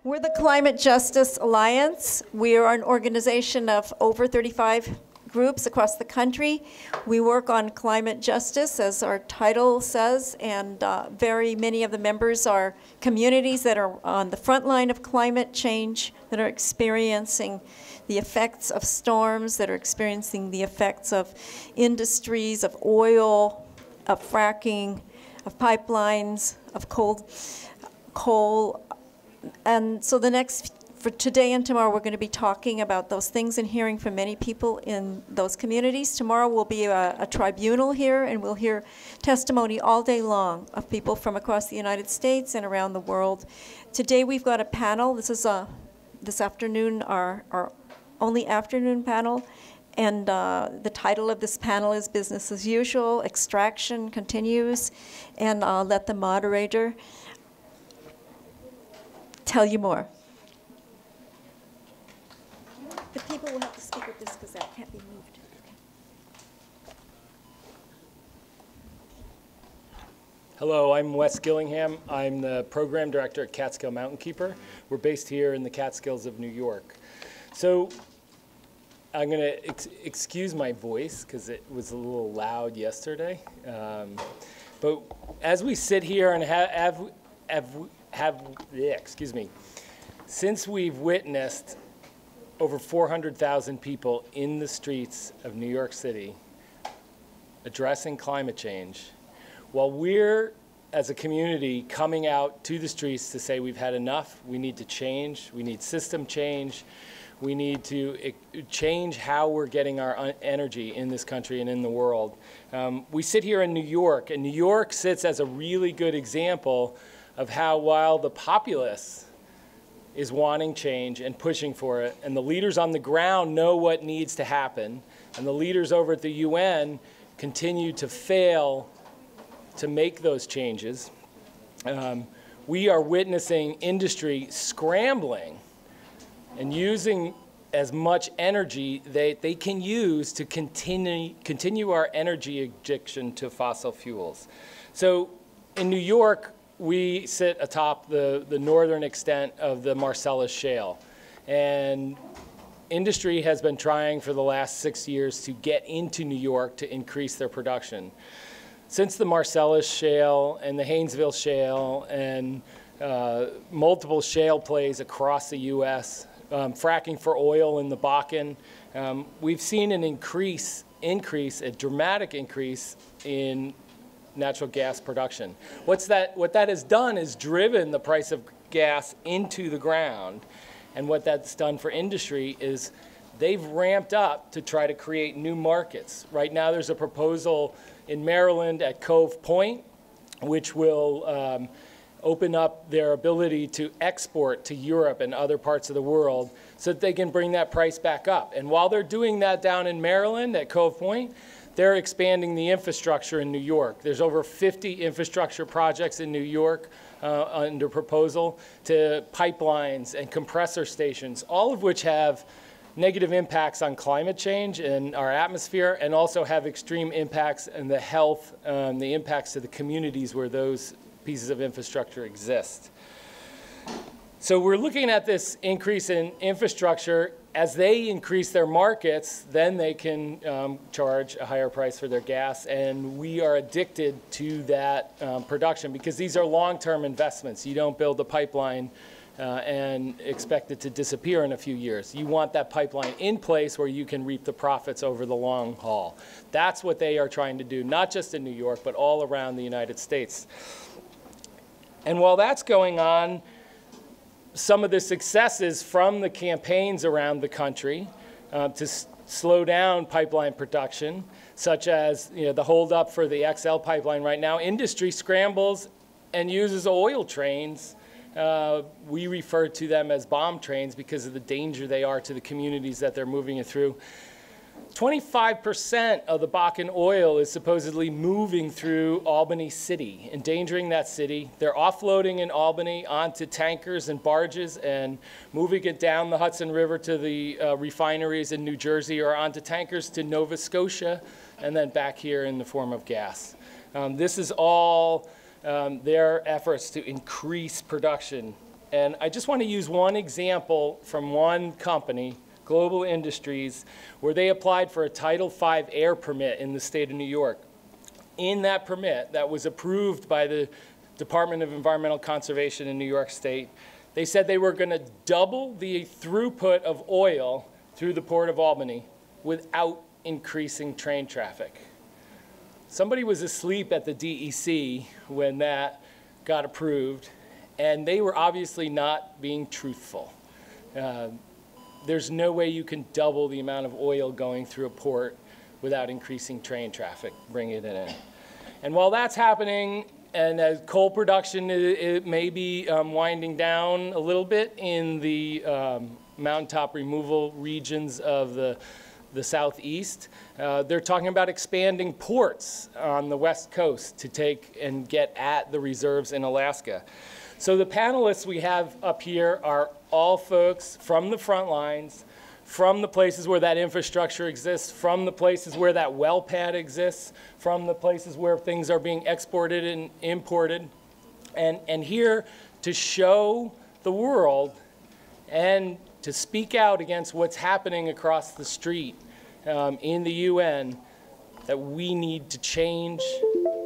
We're the Climate Justice Alliance. We are an organization of over 35 groups across the country. We work on climate justice, as our title says, and very many of the members are communities that are on the front line of climate change, that are experiencing the effects of storms, that are experiencing the effects of industries, of oil, of fracking, of pipelines, of coal. And so for today and tomorrow, we're going to be talking about those things and hearing from many people in those communities. Tomorrow will be a tribunal here, and we'll hear testimony all day long of people from across the United States and around the world. Today we've got a panel. This is this afternoon, our only afternoon panel. And the title of this panel is Business as Usual, Extraction Continues. And I'll let the moderator tell you more. The people will have to speak with this because that can't be moved. Hello, I'm Wes Gillingham. I'm the program director at Catskill Mountain Keeper. We're based here in the Catskills of New York. So I'm going to excuse my voice because it was a little loud yesterday. But as we sit here and since we've witnessed over 400,000 people in the streets of New York City addressing climate change, while we're, as a community, coming out to the streets to say we've had enough, we need to change, we need system change, we need to change how we're getting our energy in this country and in the world. We sit here in New York, and New York sits as a really good example of how, while the populace is wanting change and pushing for it, and the leaders on the ground know what needs to happen, and the leaders over at the UN continue to fail to make those changes, we are witnessing industry scrambling and using as much energy they can use to continue our energy addiction to fossil fuels. So in New York, we sit atop the northern extent of the Marcellus Shale. And industry has been trying for the last 6 years to get into New York to increase their production. Since the Marcellus Shale and the Haynesville Shale and multiple shale plays across the U.S., fracking for oil in the Bakken, we've seen an a dramatic increase in natural gas production. What that has done is driven the price of gas into the ground. And what that's done for industry is they've ramped up to try to create new markets. Right now there's a proposal in Maryland at Cove Point, which will open up their ability to export to Europe and other parts of the world so that they can bring that price back up. And while they're doing that down in Maryland at Cove Point, they're expanding the infrastructure in New York. There's over 50 infrastructure projects in New York under proposal, to pipelines and compressor stations, all of which have negative impacts on climate change and our atmosphere, and also have extreme impacts on the health, the impacts to the communities where those pieces of infrastructure exist. So we're looking at this increase in infrastructure. As they increase their markets, then they can charge a higher price for their gas, and we are addicted to that production because these are long-term investments. You don't build a pipeline and expect it to disappear in a few years. You want that pipeline in place where you can reap the profits over the long haul. That's what they are trying to do, not just in New York, but all around the United States. And while that's going on, some of the successes from the campaigns around the country to slow down pipeline production, such as the holdup for the XL pipeline right now, industry scrambles and uses oil trains. We refer to them as bomb trains because of the danger they are to the communities that they're moving it through. 25% of the Bakken oil is supposedly moving through Albany City, endangering that city. They're offloading in Albany onto tankers and barges and moving it down the Hudson River to the refineries in New Jersey, or onto tankers to Nova Scotia, and then back here in the form of gas. This is all their efforts to increase production And I just want to use one example from one company, Global Industries, where they applied for a Title V air permit in the state of New York. In that permit that was approved by the Department of Environmental Conservation in New York State, they said they were going to double the throughput of oil through the Port of Albany without increasing train traffic. Somebody was asleep at the DEC when that got approved, and they were obviously not being truthful. There's no way you can double the amount of oil going through a port without increasing train traffic, bringing it in. And while that's happening, and as coal production it may be winding down a little bit in the mountaintop removal regions of the southeast, they're talking about expanding ports on the west coast to take and get at the reserves in Alaska. So the panelists we have up here are all folks from the front lines, from the places where that infrastructure exists, from the places where that well pad exists, from the places where things are being exported and imported, and here to show the world and to speak out against what's happening across the street in the UN, that we need to change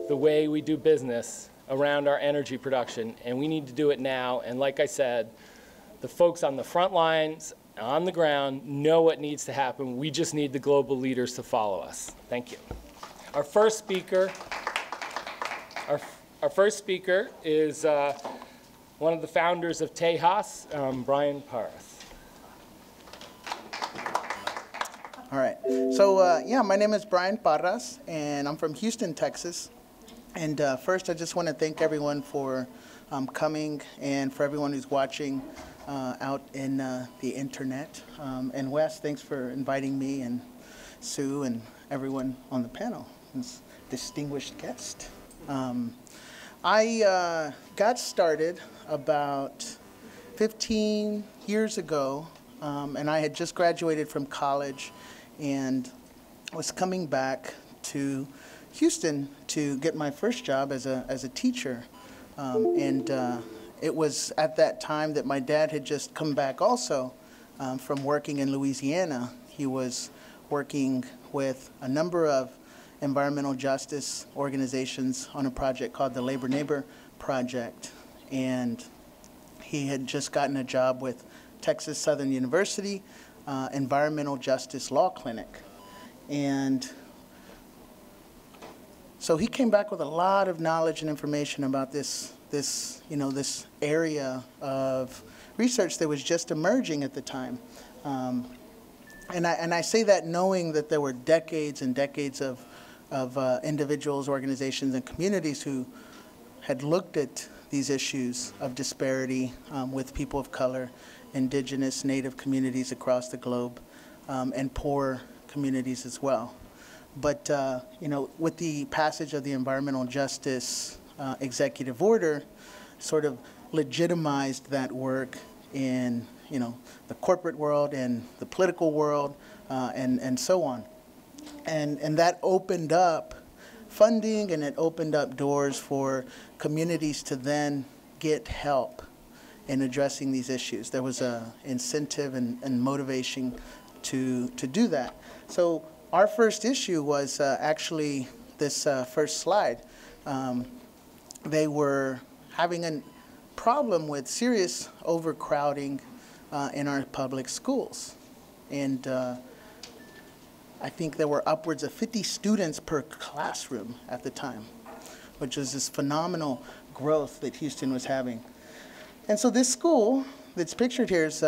the way we do business around our energy production, and we need to do it now. And like I said, the folks on the front lines, on the ground, know what needs to happen. We just need the global leaders to follow us. Thank you. Our first speaker is one of the founders of Tejas, Bryan Parras. All right. So, yeah, my name is Bryan Parras, and I'm from Houston, Texas. And first, I just want to thank everyone for coming, and for everyone who's watching out in the internet. And Wes, thanks for inviting me, and Sue, and everyone on the panel, this distinguished guest. I got started about 15 years ago, and I had just graduated from college and was coming back to Houston to get my first job as a teacher. It was at that time that my dad had just come back also from working in Louisiana. He was working with a number of environmental justice organizations on a project called the Labor Neighbor Project. And he had just gotten a job with Texas Southern University Environmental Justice Law Clinic. And so he came back with a lot of knowledge and information about this area of research that was just emerging at the time. And I say that knowing that there were decades and decades of individuals, organizations, and communities who had looked at these issues of disparity with people of color, indigenous, native communities across the globe, and poor communities as well. But with the passage of the Environmental Justice Executive Order, sort of legitimized that work in the corporate world and the political world, and so on. And that opened up funding, and it opened up doors for communities to then get help in addressing these issues. There was an incentive and motivation to do that. So our first issue was actually this first slide. They were having a problem with serious overcrowding in our public schools. And I think there were upwards of 50 students per classroom at the time, which was this phenomenal growth that Houston was having. And so this school that's pictured here is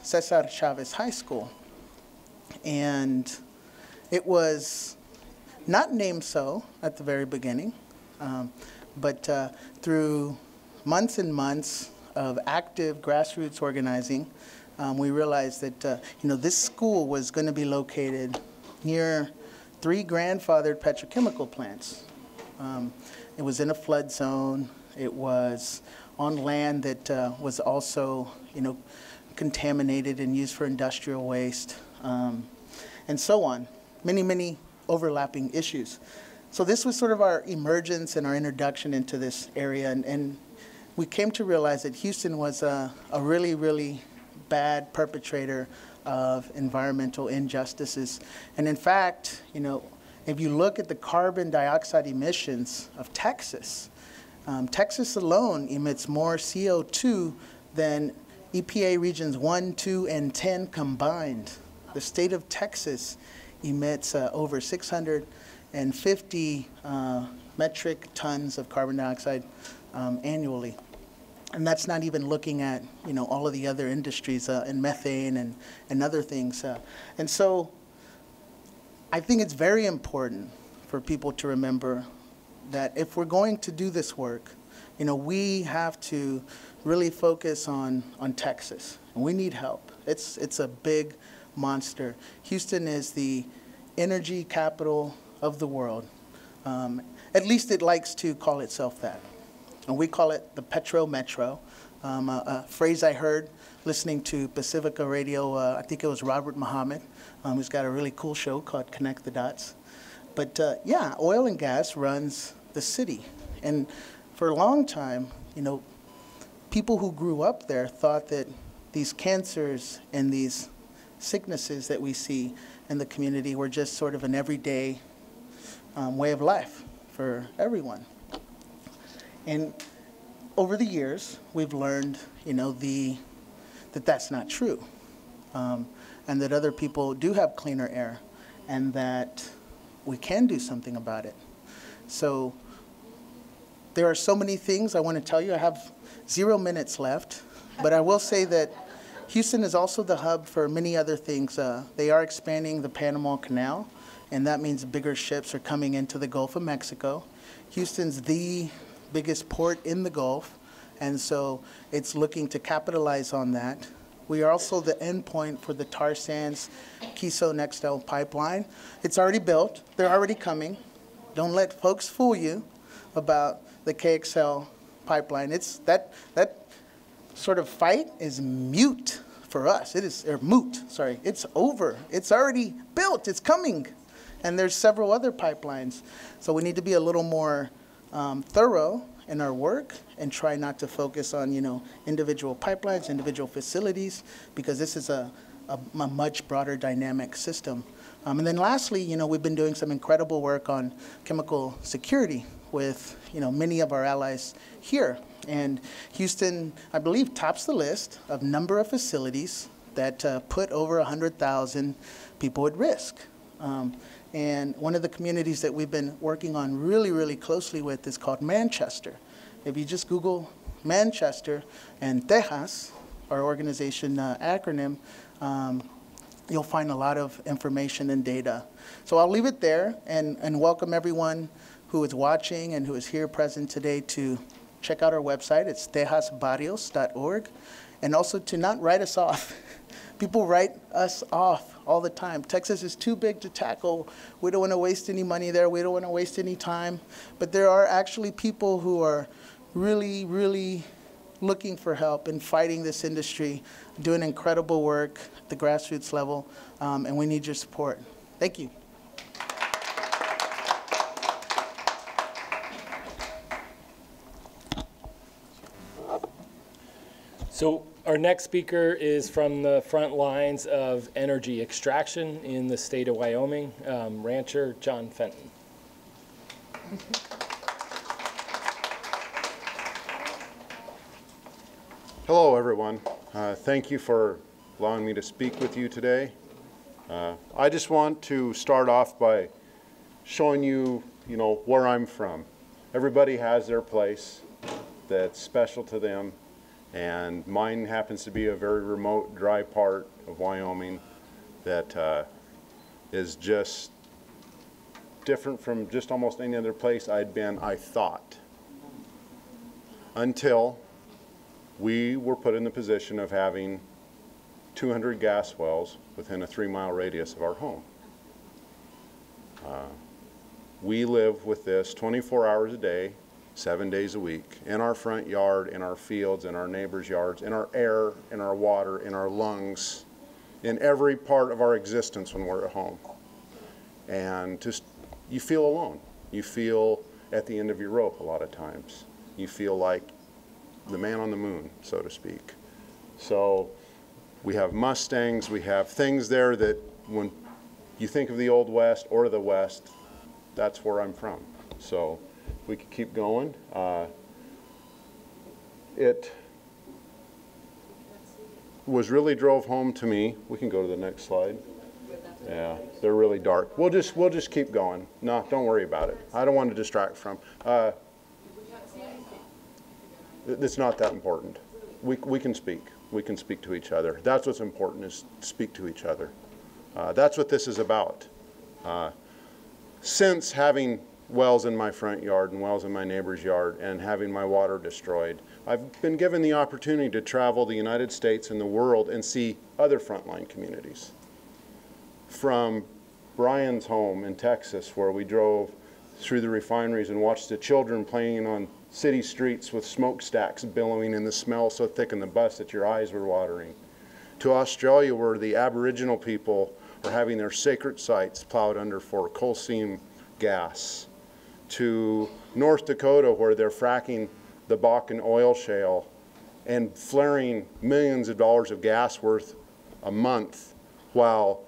Cesar Chavez High School. And it was not named so at the very beginning, but through months and months of active grassroots organizing, we realized that this school was going to be located near 3 grandfathered petrochemical plants. It was in a flood zone. It was on land that was also, contaminated and used for industrial waste, and so on. Many, many overlapping issues. So this was sort of our emergence and our introduction into this area. And we came to realize that Houston was a really, really bad perpetrator of environmental injustices. And in fact, you know, if you look at the carbon dioxide emissions of Texas, Texas alone emits more CO2 than EPA regions 1, 2, and 10 combined. The state of Texas emits over 650 metric tons of carbon dioxide annually. And that's not even looking at, you know, all of the other industries and methane and other things. And so I think it's very important for people to remember that if we're going to do this work, you know, we have to really focus on Texas. And we need help. It's a big monster. Houston is the energy capital of the world. At least it likes to call itself that. And we call it the Petro Metro, a phrase I heard listening to Pacifica Radio. I think it was Robert Muhammad, who's got a really cool show called Connect the Dots. But yeah, oil and gas runs the city. And for a long time, you know, people who grew up there thought that these cancers and these sicknesses that we see in the community were just sort of an everyday way of life for everyone. And over the years, we've learned, you know, that that's not true, and that other people do have cleaner air, and that we can do something about it. So there are so many things I want to tell you. I have 0 minutes left, but I will say that Houston is also the hub for many other things. They are expanding the Panama Canal, and that means bigger ships are coming into the Gulf of Mexico. Houston's the biggest port in the Gulf, and so it's looking to capitalize on that. We are also the endpoint for the tar sands Keystone XL pipeline. It's already built. They're already coming. Don't let folks fool you about the KXL pipeline. It's that sort of fight is mute for us. It is, or moot, sorry. It's over. It's already built. It's coming. And there's several other pipelines. So we need to be a little more thorough in our work and try not to focus on, you know, individual pipelines, individual facilities, because this is a much broader dynamic system. And then lastly, you know, we've been doing some incredible work on chemical security with, you know, many of our allies here. And Houston, I believe, tops the list of number of facilities that put over 100,000 people at risk. And one of the communities that we've been working on really, really closely with is called Manchester. If you just Google Manchester and Texas, our organization acronym, you'll find a lot of information and data. So I'll leave it there and welcome everyone who is watching and who is here present today to check out our website. It's tejasbarrios.org. And also to not write us off. People write us off all the time. Texas is too big to tackle. We don't want to waste any money there. We don't want to waste any time. But there are actually people who are really, really looking for help and fighting this industry, doing incredible work at the grassroots level, and we need your support. Thank you. So our next speaker is from the front lines of energy extraction in the state of Wyoming, rancher John Fenton. Hello, everyone. Thank you for allowing me to speak with you today. I just want to start off by showing you, where I'm from. Everybody has their place that's special to them. And mine happens to be a very remote, dry part of Wyoming that is just different from just almost any other place I'd been, I thought, until we were put in the position of having 200 gas wells within a 3-mile radius of our home. We live with this 24 hours a day, 7 days a week, in our front yard, in our fields, in our neighbors' yards, in our air, in our water, in our lungs, in every part of our existence when we're at home. And just, you feel alone. You feel at the end of your rope a lot of times. You feel like the man on the moon, so to speak. So we have Mustangs, we have things there that when you think of the Old West or the West, that's where I'm from. So we could keep going. It was really drove home to me. We can go to the next slide. Yeah, they're really dark. We'll just keep going. No, don't worry about it. I don't want to distract from. It's not that important. We can speak. We can speak to each other. That's what's important, is speak to each other. That's what this is about. Since having wells in my front yard and wells in my neighbor's yard and having my water destroyed, I've been given the opportunity to travel the United States and the world and see other frontline communities. From Bryan's home in Texas, where we drove through the refineries and watched the children playing on city streets with smokestacks billowing and the smell so thick in the bus that your eyes were watering, to Australia, where the Aboriginal people are having their sacred sites plowed under for coal seam gas, to North Dakota, where they're fracking the Bakken oil shale and flaring millions of dollars of gas worth a month, while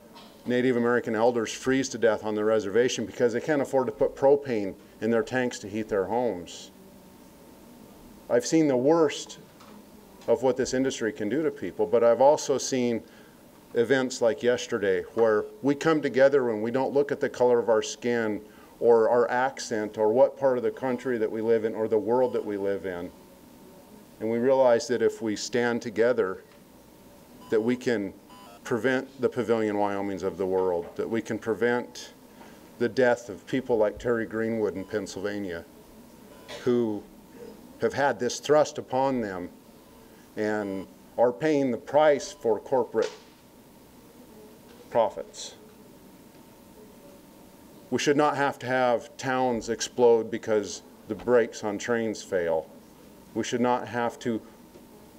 Native American elders freeze to death on the reservation because they can't afford to put propane in their tanks to heat their homes. I've seen the worst of what this industry can do to people, but I've also seen events like yesterday where we come together and we don't look at the color of our skin or our accent or what part of the country that we live in or the world that we live in. And we realize that if we stand together, that we can prevent the Pavilion Wyomings of the world, that we can prevent the death of people like Terry Greenwood in Pennsylvania, who have had this thrust upon them and are paying the price for corporate profits. We should not have to have towns explode because the brakes on trains fail. We should not have to.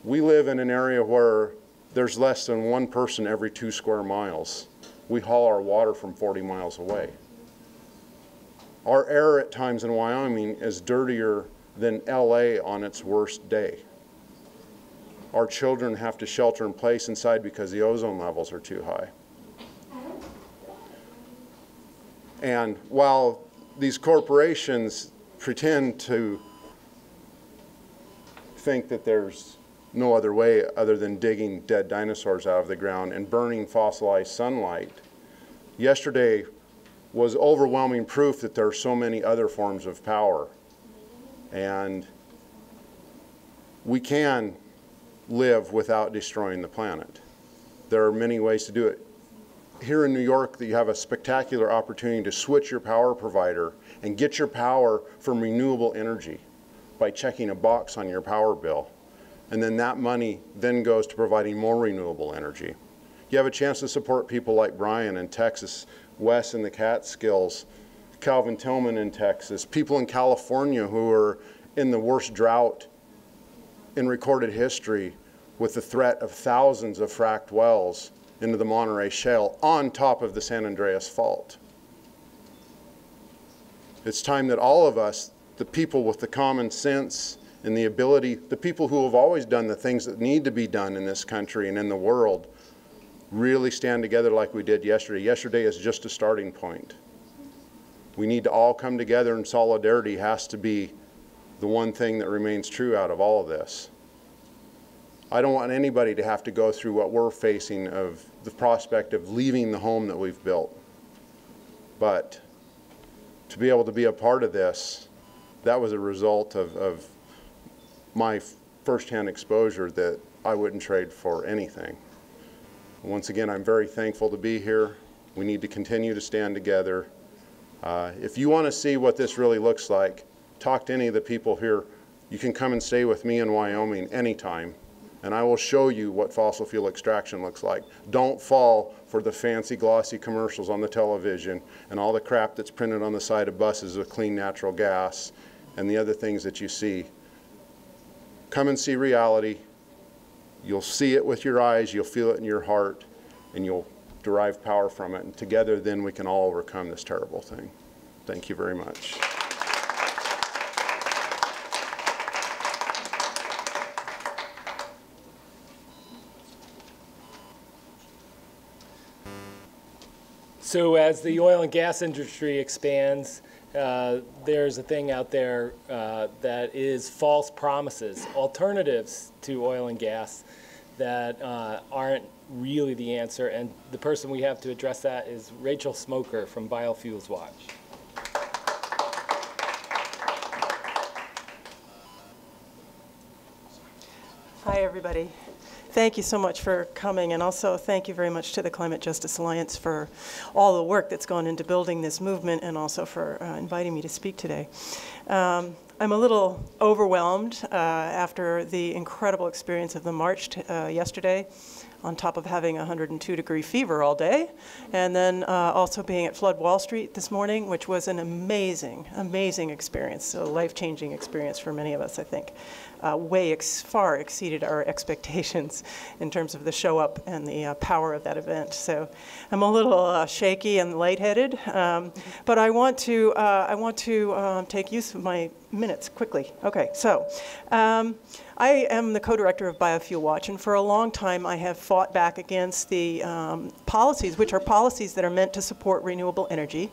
We live in an area where there's less than one person every 2 square miles. We haul our water from 40 miles away. Our air at times in Wyoming is dirtier than LA on its worst day. Our children have to shelter in place inside because the ozone levels are too high. And while these corporations pretend to think that there's no other way other than digging dead dinosaurs out of the ground and burning fossilized sunlight, yesterday was overwhelming proof that there are so many other forms of power. And we can live without destroying the planet. There are many ways to do it. Here in New York, you have a spectacular opportunity to switch your power provider and get your power from renewable energy by checking a box on your power bill. And then that money then goes to providing more renewable energy. You have a chance to support people like Bryan in Texas, Wes in the Catskills, Calvin Tillman in Texas, people in California who are in the worst drought in recorded history with the threat of thousands of fracked wells into the Monterey Shale on top of the San Andreas Fault. It's time that all of us, the people with the common sense and the ability, the people who have always done the things that need to be done in this country and in the world, really stand together like we did yesterday. Yesterday is just a starting point. We need to all come together, and solidarity has to be the one thing that remains true out of all of this. I don't want anybody to have to go through what we're facing of the prospect of leaving the home that we've built. But to be able to be a part of this, that was a result of my firsthand exposure that I wouldn't trade for anything. Once again, I'm very thankful to be here. We need to continue to stand together. If you want to see what this really looks like, talk to any of the people here. You can come and stay with me in Wyoming anytime, and I will show you what fossil fuel extraction looks like. Don't fall for the fancy glossy commercials on the television and all the crap that's printed on the side of buses with clean natural gas and the other things that you see. Come and see reality. You'll see it with your eyes, you'll feel it in your heart, and you'll derive power from it. And together then we can all overcome this terrible thing. Thank you very much. So as the oil and gas industry expands, there's a thing out there that is false promises, alternatives to oil and gas that aren't really the answer. And the person we have to address that is Rachel Smolker from Biofuels Watch. Hi, everybody. Thank you so much for coming, and also thank you very much to the Climate Justice Alliance for all the work that's gone into building this movement, and also for inviting me to speak today. I'm a little overwhelmed after the incredible experience of the march yesterday, on top of having a 102-degree fever all day, and then also being at Flood Wall Street this morning, which was an amazing, amazing experience, a life-changing experience for many of us, I think. Far exceeded our expectations in terms of the show up and the power of that event. So I'm a little shaky and lightheaded, but I want to take use of my minutes quickly. Okay, so I am the co-director of Biofuel Watch, and for a long time I have fought back against the policies, which are policies that are meant to support renewable energy,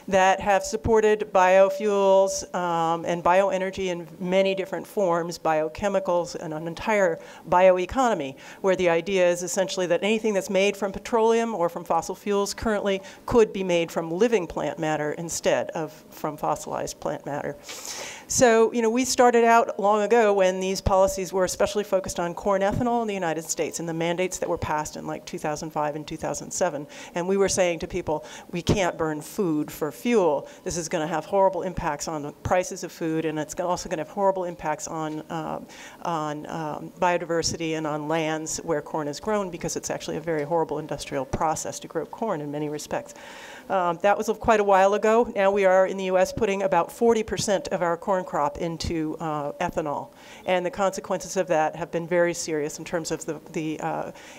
that have supported biofuels and bioenergy in many different forms, biochemicals, and an entire bioeconomy, where the idea is essentially that anything that's made from petroleum or from fossil fuels currently could be made from living plant matter instead of from fossilized plant matter. So, you know, we started out long ago when these policies were especially focused on corn ethanol in the United States and the mandates that were passed in like 2005 and 2007. And we were saying to people, we can't burn food for fuel. This is going to have horrible impacts on the prices of food, and it's also going to have horrible impacts on biodiversity and on lands where corn is grown, because it's actually a very horrible industrial process to grow corn in many respects. That was quite a while ago. Now we are in the US putting about 40% of our corn crop into ethanol. And the consequences of that have been very serious in terms of the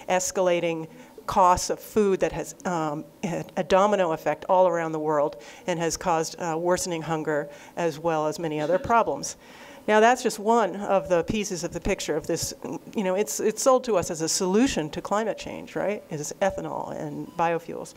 escalating costs of food that has had a domino effect all around the world and has caused worsening hunger as well as many other problems. Now that's just one of the pieces of the picture of this. You know, it's sold to us as a solution to climate change, right? It's ethanol and biofuels.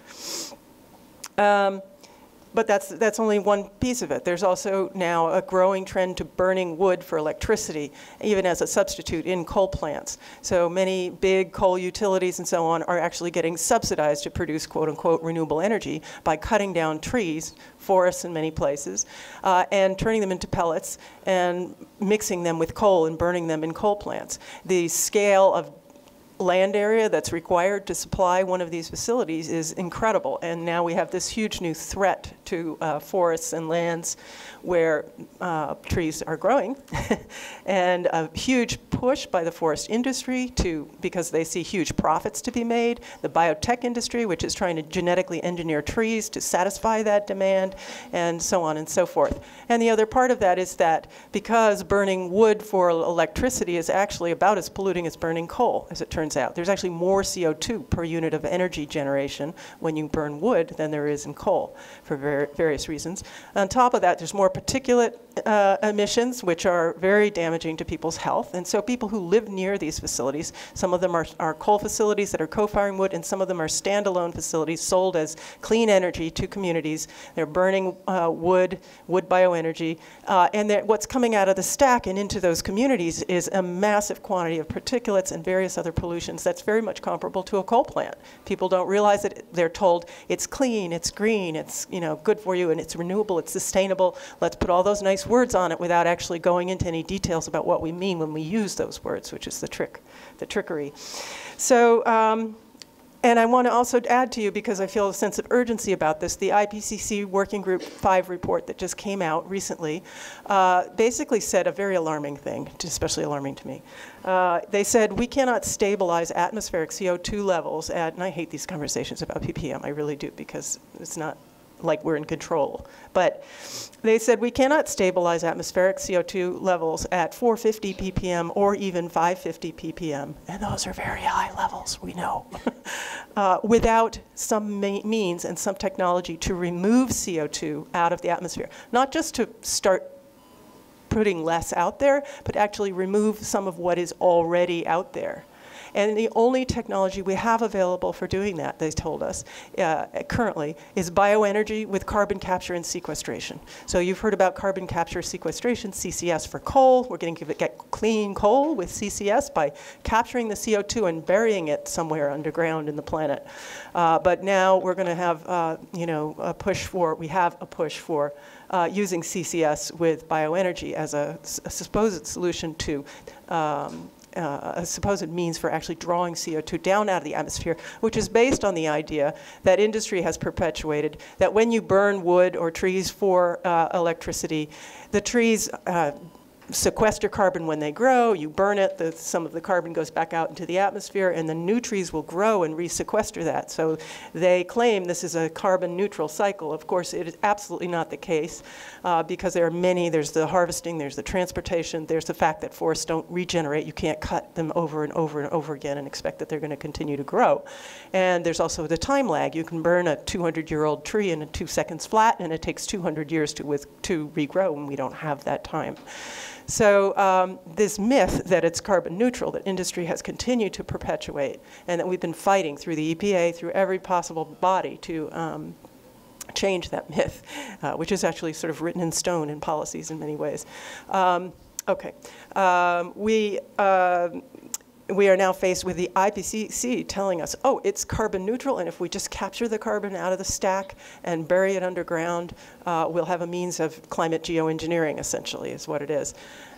But that's only one piece of it. There's also now a growing trend to burning wood for electricity, even as a substitute in coal plants. So many big coal utilities and so on are actually getting subsidized to produce quote-unquote renewable energy by cutting down trees, forests in many places, and turning them into pellets and mixing them with coal and burning them in coal plants. The scale of land area that's required to supply one of these facilities is incredible. And now we have this huge new threat to forests and lands where trees are growing, and a huge push by the forest industry because they see huge profits to be made, the biotech industry, which is trying to genetically engineer trees to satisfy that demand, and so on and so forth. And the other part of that is that because burning wood for electricity is actually about as polluting as burning coal, as it turns out. There's actually more CO2 per unit of energy generation when you burn wood than there is in coal for various reasons. On top of that, there's more particulate emissions, which are very damaging to people's health. And so people who live near these facilities, some of them are coal facilities that are co-firing wood, and some of them are standalone facilities sold as clean energy to communities. They're burning wood bioenergy, and what's coming out of the stack and into those communities is a massive quantity of particulates and various other pollutions that's very much comparable to a coal plant. People don't realize it. They're told it's clean, it's green, it's good for you, and it's renewable, it's sustainable. Let's put all those nice words on it without actually going into any details about what we mean when we use those words, which is the trickery. So, and I want to also add to you, because I feel a sense of urgency about this, the IPCC Working Group 5 report that just came out recently basically said a very alarming thing, especially alarming to me. They said we cannot stabilize atmospheric CO2 levels at, and I hate these conversations about ppm, I really do, because it's not like we're in control. But they said we cannot stabilize atmospheric CO2 levels at 450 ppm or even 550 ppm. And those are very high levels, we know. Without some means and some technology to remove CO2 out of the atmosphere. Not just to start putting less out there, but actually remove some of what is already out there. And the only technology we have available for doing that, they told us, currently, is bioenergy with carbon capture and sequestration. So you've heard about carbon capture sequestration, CCS for coal. We're going to get clean coal with CCS by capturing the CO2 and burying it somewhere underground in the planet. But now we're going to have, a push for using CCS with bioenergy as a supposed solution to a supposed means for actually drawing CO2 down out of the atmosphere, which is based on the idea that industry has perpetuated that when you burn wood or trees for electricity, the trees sequester carbon when they grow, you burn it, some of the carbon goes back out into the atmosphere, and the new trees will grow and re-sequester that. So they claim this is a carbon neutral cycle. Of course, it is absolutely not the case because there are many, there's the harvesting, there's the transportation, there's the fact that forests don't regenerate. You can't cut them over and over and over again and expect that they're going to continue to grow. And there's also the time lag. You can burn a 200-year-old tree in 2 seconds flat, and it takes 200 years to regrow, and we don't have that time. So this myth that it's carbon neutral, that industry has continued to perpetuate, and that we've been fighting through the EPA, through every possible body to change that myth, which is actually sort of written in stone in policies in many ways. We are now faced with the IPCC telling us, oh, it's carbon neutral, and if we just capture the carbon out of the stack and bury it underground, we'll have a means of climate geoengineering, essentially, is what it is.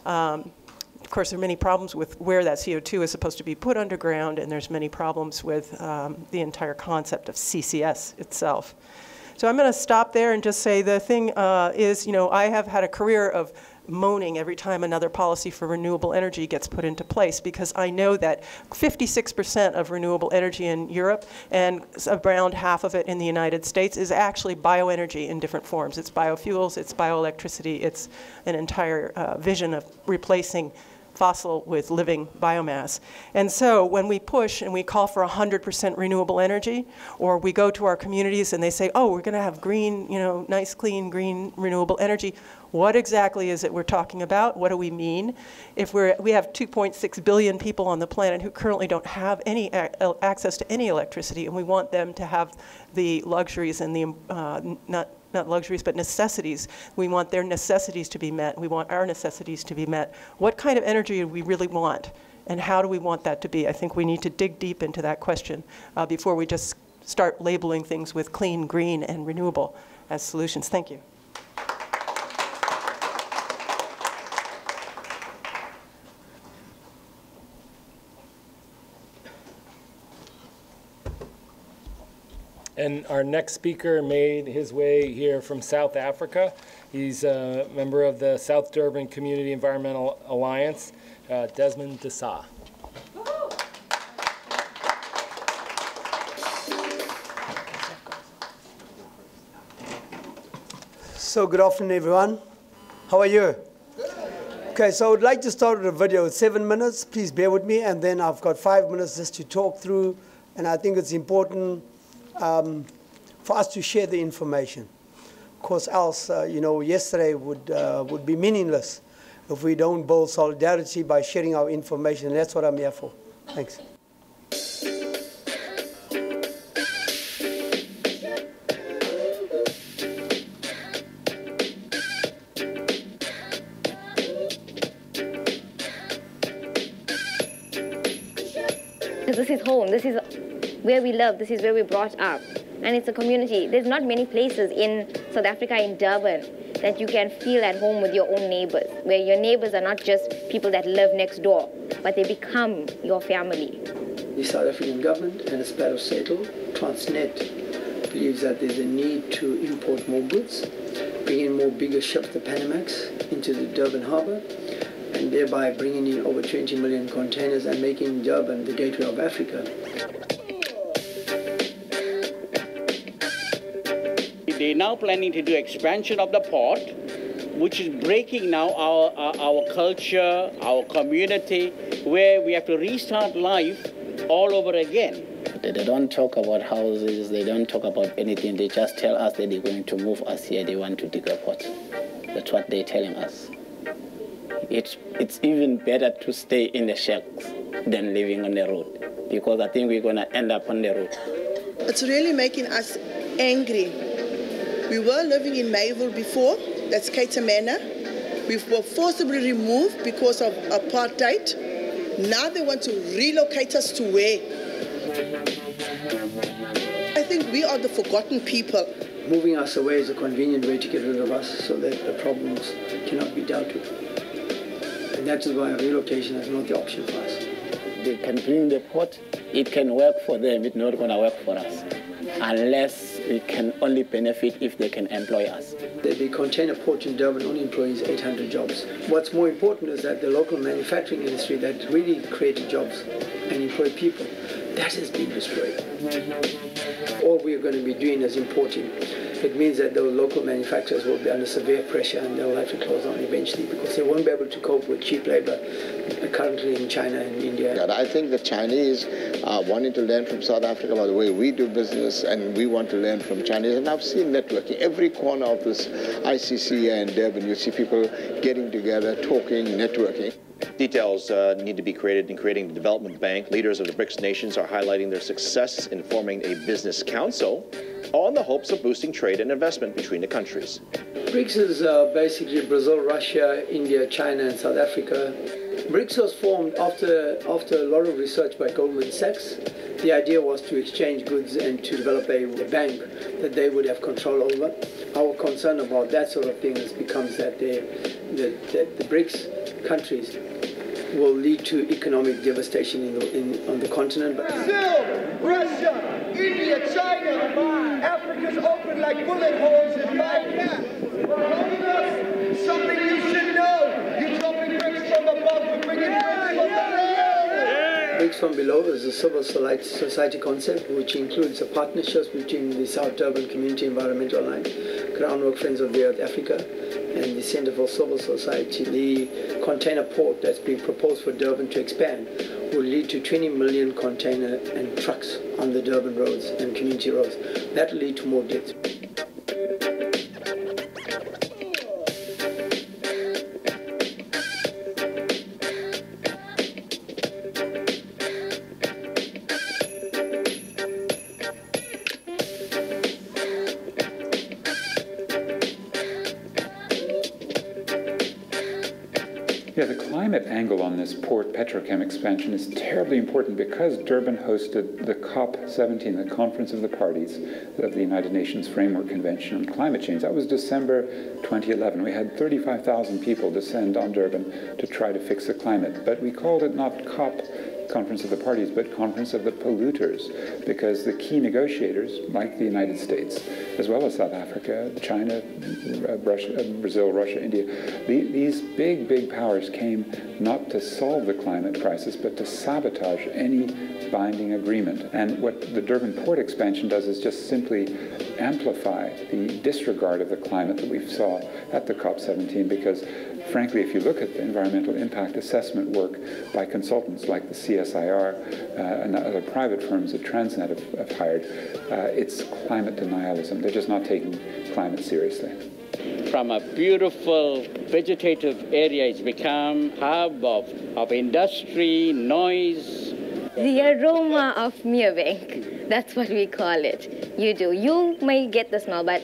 Of course, there are many problems with where that CO2 is supposed to be put underground, and there's many problems with the entire concept of CCS itself. So I'm going to stop there and just say the thing is, I have had a career of moaning every time another policy for renewable energy gets put into place, because I know that 56% of renewable energy in Europe and around half of it in the United States is actually bioenergy in different forms. It's biofuels, it's bioelectricity, it's an entire vision of replacing fossil with living biomass. And so when we push and we call for 100% renewable energy, or we go to our communities and they say, oh, we're going to have green, nice, clean, green, renewable energy, what exactly is it we're talking about? What do we mean? If we have 2.6 billion people on the planet who currently don't have any access to any electricity, and we want them to have the luxuries and the not luxuries, but necessities. We want their necessities to be met. We want our necessities to be met. What kind of energy do we really want? And how do we want that to be? I think we need to dig deep into that question before we just start labeling things with clean, green, and renewable as solutions. Thank you. And our next speaker made his way here from South Africa. He's a member of the South Durban Community Environmental Alliance, Desmond Desa. So good afternoon, everyone. How are you? Okay, so I would like to start with a video with 7 minutes. Please bear with me, and then I've got 5 minutes just to talk through, and I think it's important for us to share the information. Of course, else, yesterday would be meaningless if we don't build solidarity by sharing our information, and that's what I'm here for. Thanks. This is home. This is where we live. This is where we're brought up. And it's a community. There's not many places in South Africa, in Durban, that you can feel at home with your own neighbors, where your neighbors are not just people that live next door, but they become your family. The South African government and its parastatal, Transnet, believes that there's a need to import more goods, bring in more bigger ships, the Panamax, into the Durban harbour, and thereby bringing in over 20 million containers and making Durban the gateway of Africa. They're now planning to do expansion of the port, which is breaking now our culture, our community, where we have to restart life all over again. They don't talk about houses, they don't talk about anything, they just tell us that they're going to move us here, they want to dig a port. That's what they're telling us. It's even better to stay in the shacks. than living on the road, because I think we're going to end up on the road. It's really making us angry. We were living in Mayville before, that's Kaitamena. We were forcibly removed because of apartheid. Now they want to relocate us to where? I think we are the forgotten people. Moving us away is a convenient way to get rid of us so that the problems cannot be dealt with. And that is why relocation is not the option for us. They can bring the port, it can work for them, it's not going to work for us, unless it can only benefit if they can employ us. The container port in Durban only employs 800 jobs. What's more important is that the local manufacturing industry that really created jobs and employed people, that has been destroyed. All we're going to be doing is importing. It means that the local manufacturers will be under severe pressure and they'll have to close down eventually because they won't be able to cope with cheap labor currently in China and India. I think the Chinese are wanting to learn from South Africa about the way we do business, and we want to learn from Chinese. And I've seen networking. Every corner of this ICC and Durban, you see people getting together, talking, networking. Details need to be created in creating the development bank. Leaders of the BRICS nations are highlighting their success in forming a business council on the hopes of boosting trade and investment between the countries. BRICS is basically Brazil, Russia, India, China, and South Africa. BRICS was formed after a lot of research by Goldman Sachs. The idea was to exchange goods and to develop a bank that they would have control over. Our concern about that sort of thing becomes that the BRICS countries will lead to economic devastation on the continent. Brazil, Russia, India, China, Africa's open like bullet holes in my cap. Something you should know. You're dropping BRICS from above, we're bringing BRICS from below. BRICS from below is a civil society concept which includes a partnership between the South Durban Community Environmental Line, Groundwork Friends of the Earth Africa, and the Centre for Civil Society. The container port that's being proposed for Durban to expand will lead to 20 million container and trucks on the Durban roads and community roads. That will lead to more deaths. Yeah, the climate angle on this port petrochem expansion is terribly important because Durban hosted the COP17, the Conference of the Parties of the United Nations Framework Convention on Climate Change. That was December 2011. We had 35,000 people descend on Durban to try to fix the climate. But we called it not COP, Conference of the Parties, but Conference of the Polluters, because the key negotiators, like the United States, as well as South Africa, China, Brazil, Russia, India, these big powers came not to solve the climate crisis, but to sabotage any binding agreement. And what the Durban port expansion does is just simply amplify the disregard of the climate that we saw at the COP17, because frankly, if you look at the environmental impact assessment work by consultants like the CSIR and other private firms that Transnet have hired, it's climate denialism. They're just not taking climate seriously. From a beautiful vegetative area, it's become a hub of industry, noise. The aroma of Merebank, that's what we call it. You do. You may get the smell, but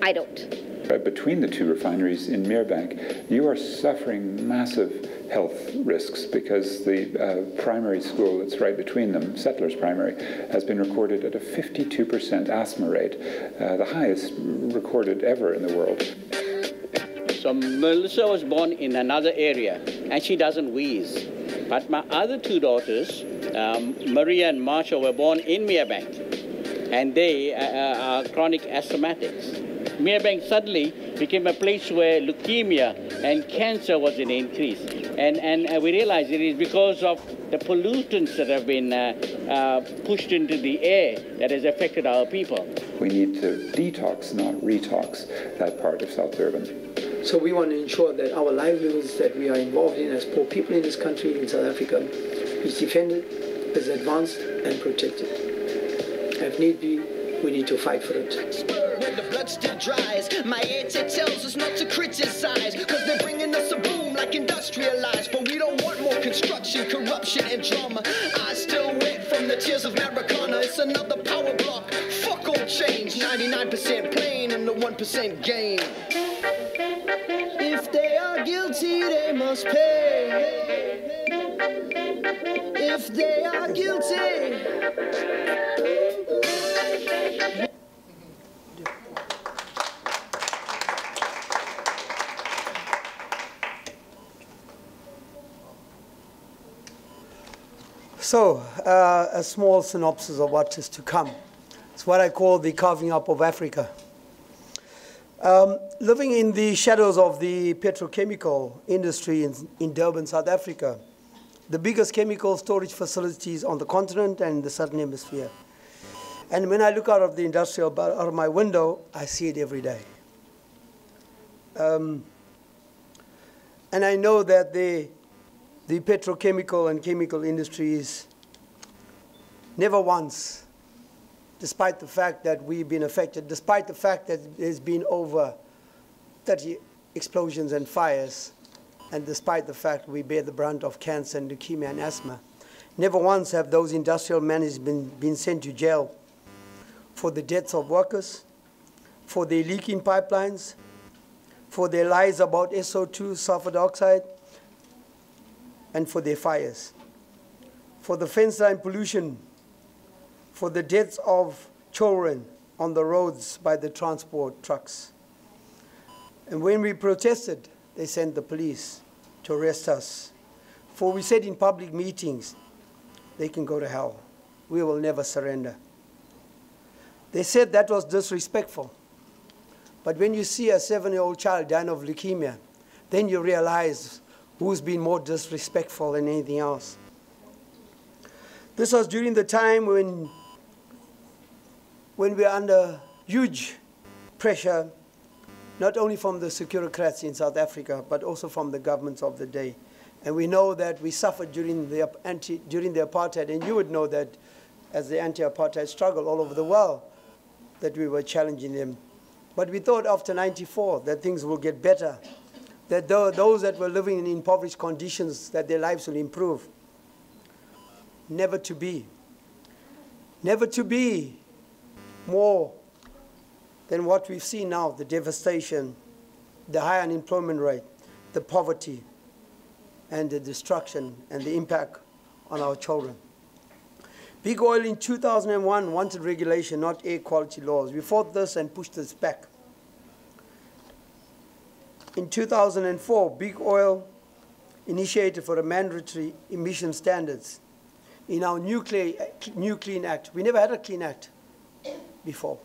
I don't. Between the two refineries in Merebank, you are suffering massive health risks because the primary school that's right between them, Settlers Primary, has been recorded at a 52% asthma rate, the highest recorded ever in the world. So Melissa was born in another area, and she doesn't wheeze. But my other two daughters, Maria and Marsha, were born in Merebank, and they are chronic asthmatics. Merebank suddenly became a place where leukemia and cancer was in increase. And we realized it is because of the pollutants that have been pushed into the air that has affected our people. We need to detox, not retox, that part of South Durban. So we want to ensure that our livelihoods that we are involved in as poor people in this country, in South Africa, is defended, is advanced and protected. If need be, we need to fight for it. hurt when the blood still dries. My auntie tells us not to criticize, cause they're bringing us a boom like industrialized. But we don't want more construction, corruption, and drama. I still wet from the tears of marijuana. It's another power block. Fuck all change. 99% plain and the 1% gain. If they are guilty, they must pay. If they are guilty. So, a small synopsis of what is to come. It's what I call the carving up of Africa. Living in the shadows of the petrochemical industry in Durban, South Africa, the biggest chemical storage facilities on the continent and the Southern Hemisphere. And when I look out of the industrial, out of my window, I see it every day. And I know that the petrochemical and chemical industries never once, despite the fact that we've been affected, despite the fact that there's been over 30 explosions and fires, and despite the fact we bear the brunt of cancer and leukemia and asthma, never once have those industrial managers been sent to jail for the deaths of workers, for their leaking pipelines, for their lies about SO2, sulfur dioxide, and for their fires, for the fence line pollution, for the deaths of children on the roads by the transport trucks. And when we protested, they sent the police to arrest us. For we said in public meetings, they can go to hell. We will never surrender. They said that was disrespectful. But when you see a 7-year-old child dying of leukemia, then you realize who's been more disrespectful than anything else. This was during the time when we were under huge pressure, not only from the securocrats in South Africa, but also from the governments of the day. And we know that we suffered during the apartheid, and you would know that as the anti-apartheid struggle all over the world, that we were challenging them. But we thought after '94 that things will get better, that those that were living in impoverished conditions, that their lives will improve. Never to be. Never to be more than what we've seen now, the devastation, the high unemployment rate, the poverty, and the destruction and the impact on our children. Big Oil in 2001 wanted regulation, not air quality laws. We fought this and pushed this back. In 2004, Big Oil initiated for a mandatory emission standards in our new Clean Act. We never had a Clean Act before.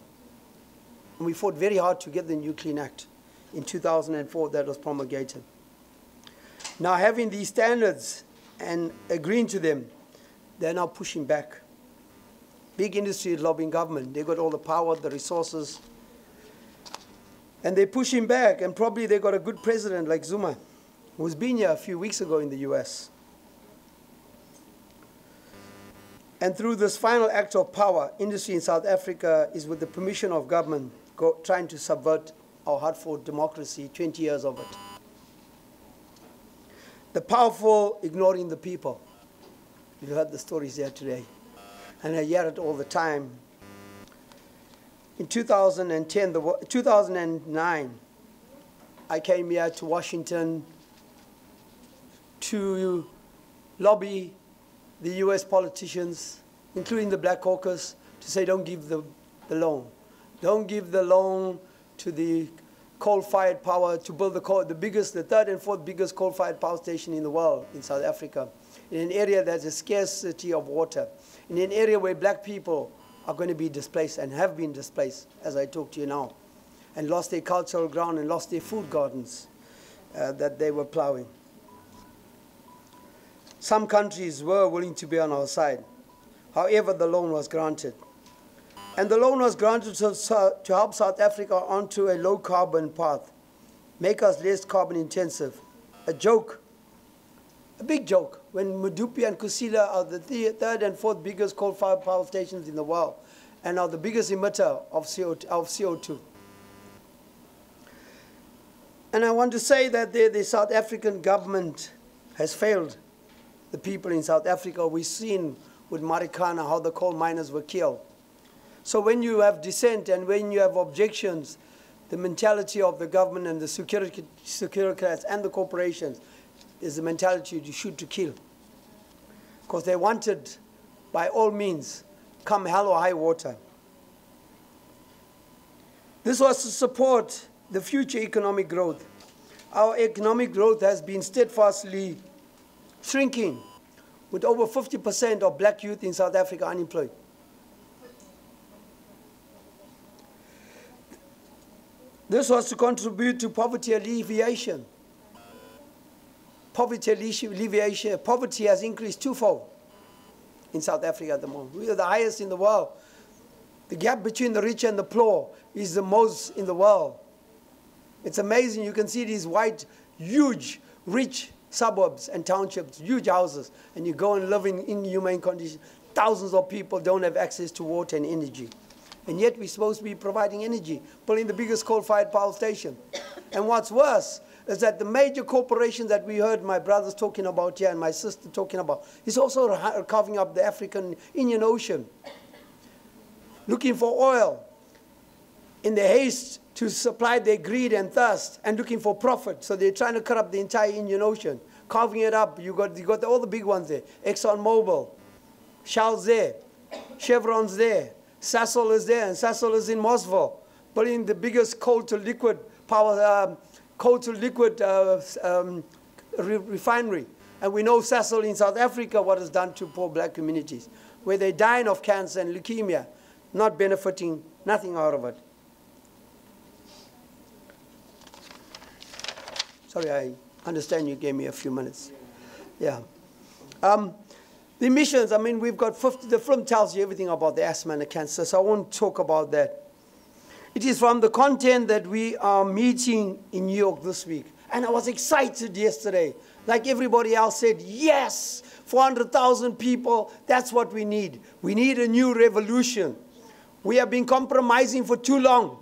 And we fought very hard to get the new Clean Act. In 2004, that was promulgated. Now, having these standards and agreeing to them, they're now pushing back. Big industry is lobbying government. They've got all the power, the resources, and they're pushing back. And probably they've got a good president like Zuma, who's been here a few weeks ago in the US. And through this final act of power, industry in South Africa is, with the permission of government, trying to subvert our hard-fought democracy, 20 years of it. The powerful ignoring the people. You heard the stories there today. And I hear it all the time. In 2009, I came here to Washington to lobby the US politicians, including the Black Caucus, to say don't give the loan. Don't give the loan to the coal-fired power to build the third and fourth biggest coal-fired power station in the world, in South Africa, in an area that's a scarcity of water, in an area where black people are going to be displaced and have been displaced, as I talk to you now, and lost their cultural ground and lost their food gardens that they were plowing. Some countries were willing to be on our side. However, the loan was granted. And the loan was granted to help South Africa onto a low-carbon path, make us less carbon intensive. A joke, a big joke, when Medupi and Kusile are the third and fourth biggest coal-fired power stations in the world, and are the biggest emitter of CO2. And I want to say that the South African government has failed the people in South Africa. We've seen with Marikana how the coal miners were killed. So when you have dissent and when you have objections, the mentality of the government and the security class and the corporations is the mentality to shoot to kill. Because they wanted, by all means, come hell or high water. This was to support the future economic growth. Our economic growth has been steadfastly shrinking, with over 50% of black youth in South Africa unemployed. This was to contribute to poverty alleviation. Poverty alleviation, poverty has increased twofold in South Africa at the moment. We are the highest in the world. The gap between the rich and the poor is the most in the world. It's amazing. You can see these white, huge, rich suburbs and townships, huge houses, and you go and live in inhumane conditions. Thousands of people don't have access to water and energy. And yet we're supposed to be providing energy, building the biggest coal-fired power station. And what's worse is that the major corporations that we heard my brothers talking about here and my sister talking about is also carving up the African Indian Ocean, looking for oil in the haste to supply their greed and thirst and looking for profit. So they're trying to cut up the entire Indian Ocean, carving it up. You got all the big ones there. ExxonMobil, Shell's there, Chevron's there, Sasol is there, and Sasol is in Mossville, building the biggest coal-to-liquid power, refinery. And we know Sasol in South Africa, what it's done to poor black communities, where they're dying of cancer and leukemia, not benefiting nothing out of it. Sorry, I understand you gave me a few minutes. Yeah. The emissions, I mean, we've got 50, the film tells you everything about the asthma and the cancer, so I won't talk about that. It is from the content that we are meeting in New York this week. And I was excited yesterday. Like everybody else said, yes, 400,000 people, that's what we need. We need a new revolution. We have been compromising for too long.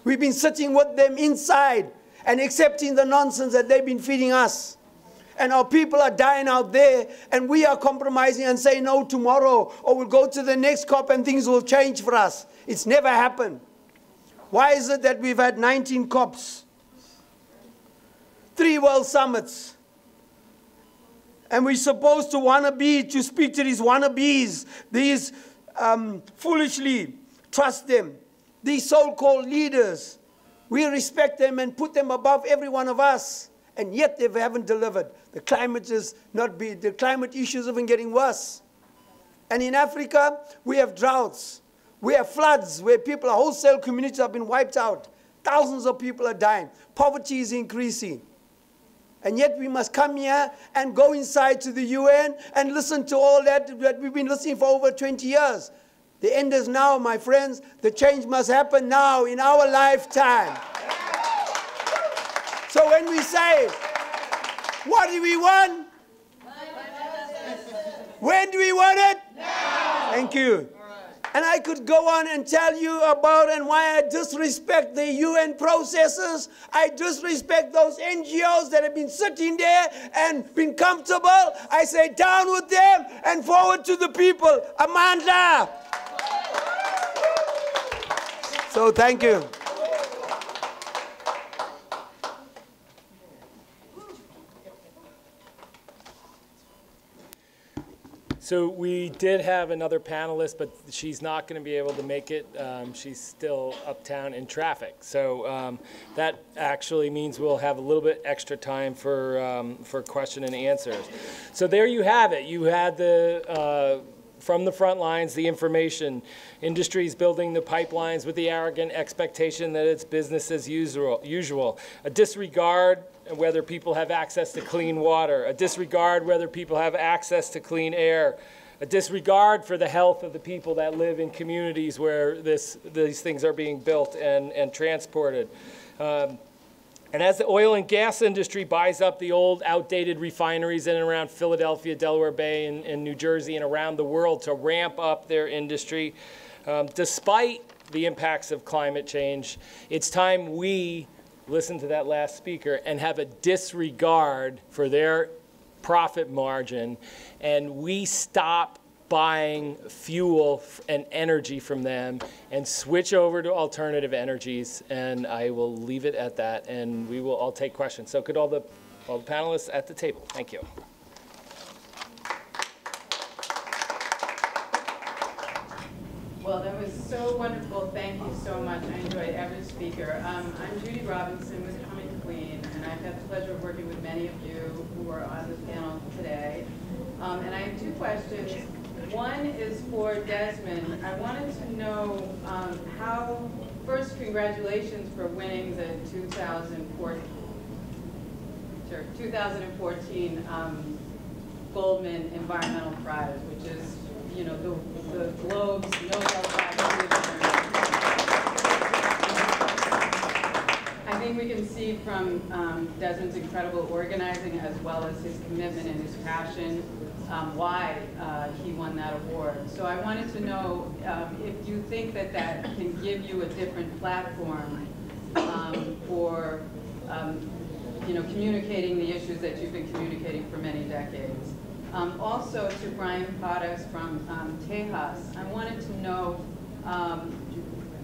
We've been sitting with them inside and accepting the nonsense that they've been feeding us. And our people are dying out there, and we are compromising and saying no tomorrow, or we'll go to the next COP and things will change for us. It's never happened. Why is it that we've had 19 COPs, 3 world summits, and we're supposed to speak to these wannabes, these foolishly trust them, these so-called leaders. We respect them and put them above every one of us, and yet they haven't delivered. The climate the climate issues have been getting worse. And in Africa, we have droughts. We have floods where wholesale communities have been wiped out. Thousands of people are dying. Poverty is increasing. And yet we must come here and go inside to the UN and listen to all that we've been listening for over 20 years. The end is now, my friends. The change must happen now in our lifetime. So when we say, what do we want? When do we want it? Now. Thank you. And I could go on and tell you about and why I disrespect the UN processes. I disrespect those NGOs that have been sitting there and been comfortable. I say down with them and forward to the people. Amanda. So thank you. So we did have another panelist, but she's not going to be able to make it. She's still uptown in traffic. So that actually means we'll have a little bit extra time for question and answers. So there you have it. You had the from the front lines, the information. Industries building the pipelines with the arrogant expectation that it's business as usual. A disregard whether people have access to clean water, a disregard whether people have access to clean air, a disregard for the health of the people that live in communities where these things are being built and transported. And as the oil and gas industry buys up the old outdated refineries in and around Philadelphia, Delaware Bay, and New Jersey, and around the world to ramp up their industry, despite the impacts of climate change, it's time we listen to that last speaker and have a disregard for their profit margin, and we stop buying fuel and energy from them and switch over to alternative energies. And I will leave it at that, and we will all take questions. So could all the panelists at the table. Thank you. Well, that was so wonderful. Thank you so much. I enjoyed every speaker. I'm Judy Robinson with Coming Queen, and I've had the pleasure of working with many of you who are on this panel today. And I have two questions. One is for Desmond. I wanted to know first, congratulations for winning the 2014 Goldman Environmental Prize, which is, you know, the globe's Nobel Prize. I think we can see from Desmond's incredible organizing, as well as his commitment and his passion, why he won that award. So I wanted to know if you think that can give you a different platform for communicating the issues that you've been communicating for many decades. Also to Bryan Parras from Texas, I wanted to know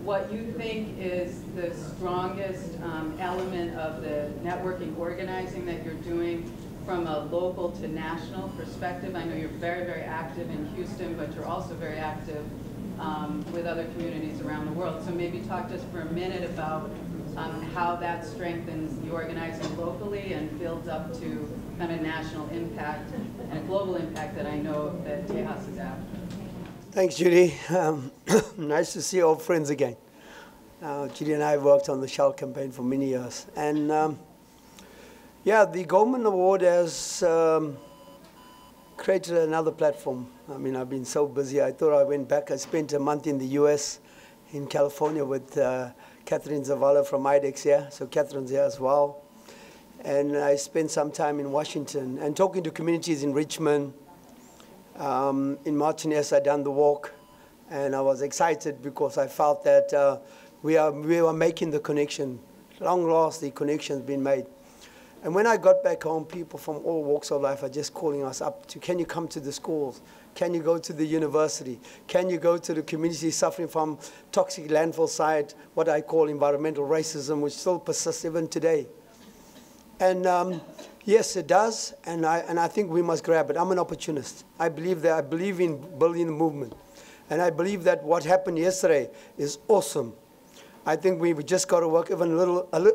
what you think is the strongest element of the networking organizing that you're doing from a local to national perspective. I know you're very, very active in Houston, but you're also very active with other communities around the world. So maybe talk to us for a minute about how that strengthens the organizing locally and builds up to kind of national impact and a global impact that I know that Texas is after. Thanks, Judy. Nice to see old friends again. Judy and I worked on the Shell campaign for many years. And yeah, the Goldman Award has created another platform. I mean, I've been so busy. I thought I went back. I spent a month in the US, in California, with Catherine Zavala from IDEX here. So Catherine's here as well. And I spent some time in Washington and talking to communities in Richmond. In Martinez, I done the walk. And I was excited because I felt that we were making the connection. Long last, the connection's been made. And when I got back home, people from all walks of life are just calling us up to, can you come to the schools? Can you go to the university? Can you go to the community suffering from toxic landfill site, what I call environmental racism, which still persists even today? And yes, it does, and I think we must grab it. I'm an opportunist. I believe in building the movement. And I believe that what happened yesterday is awesome. I think we've just got to work even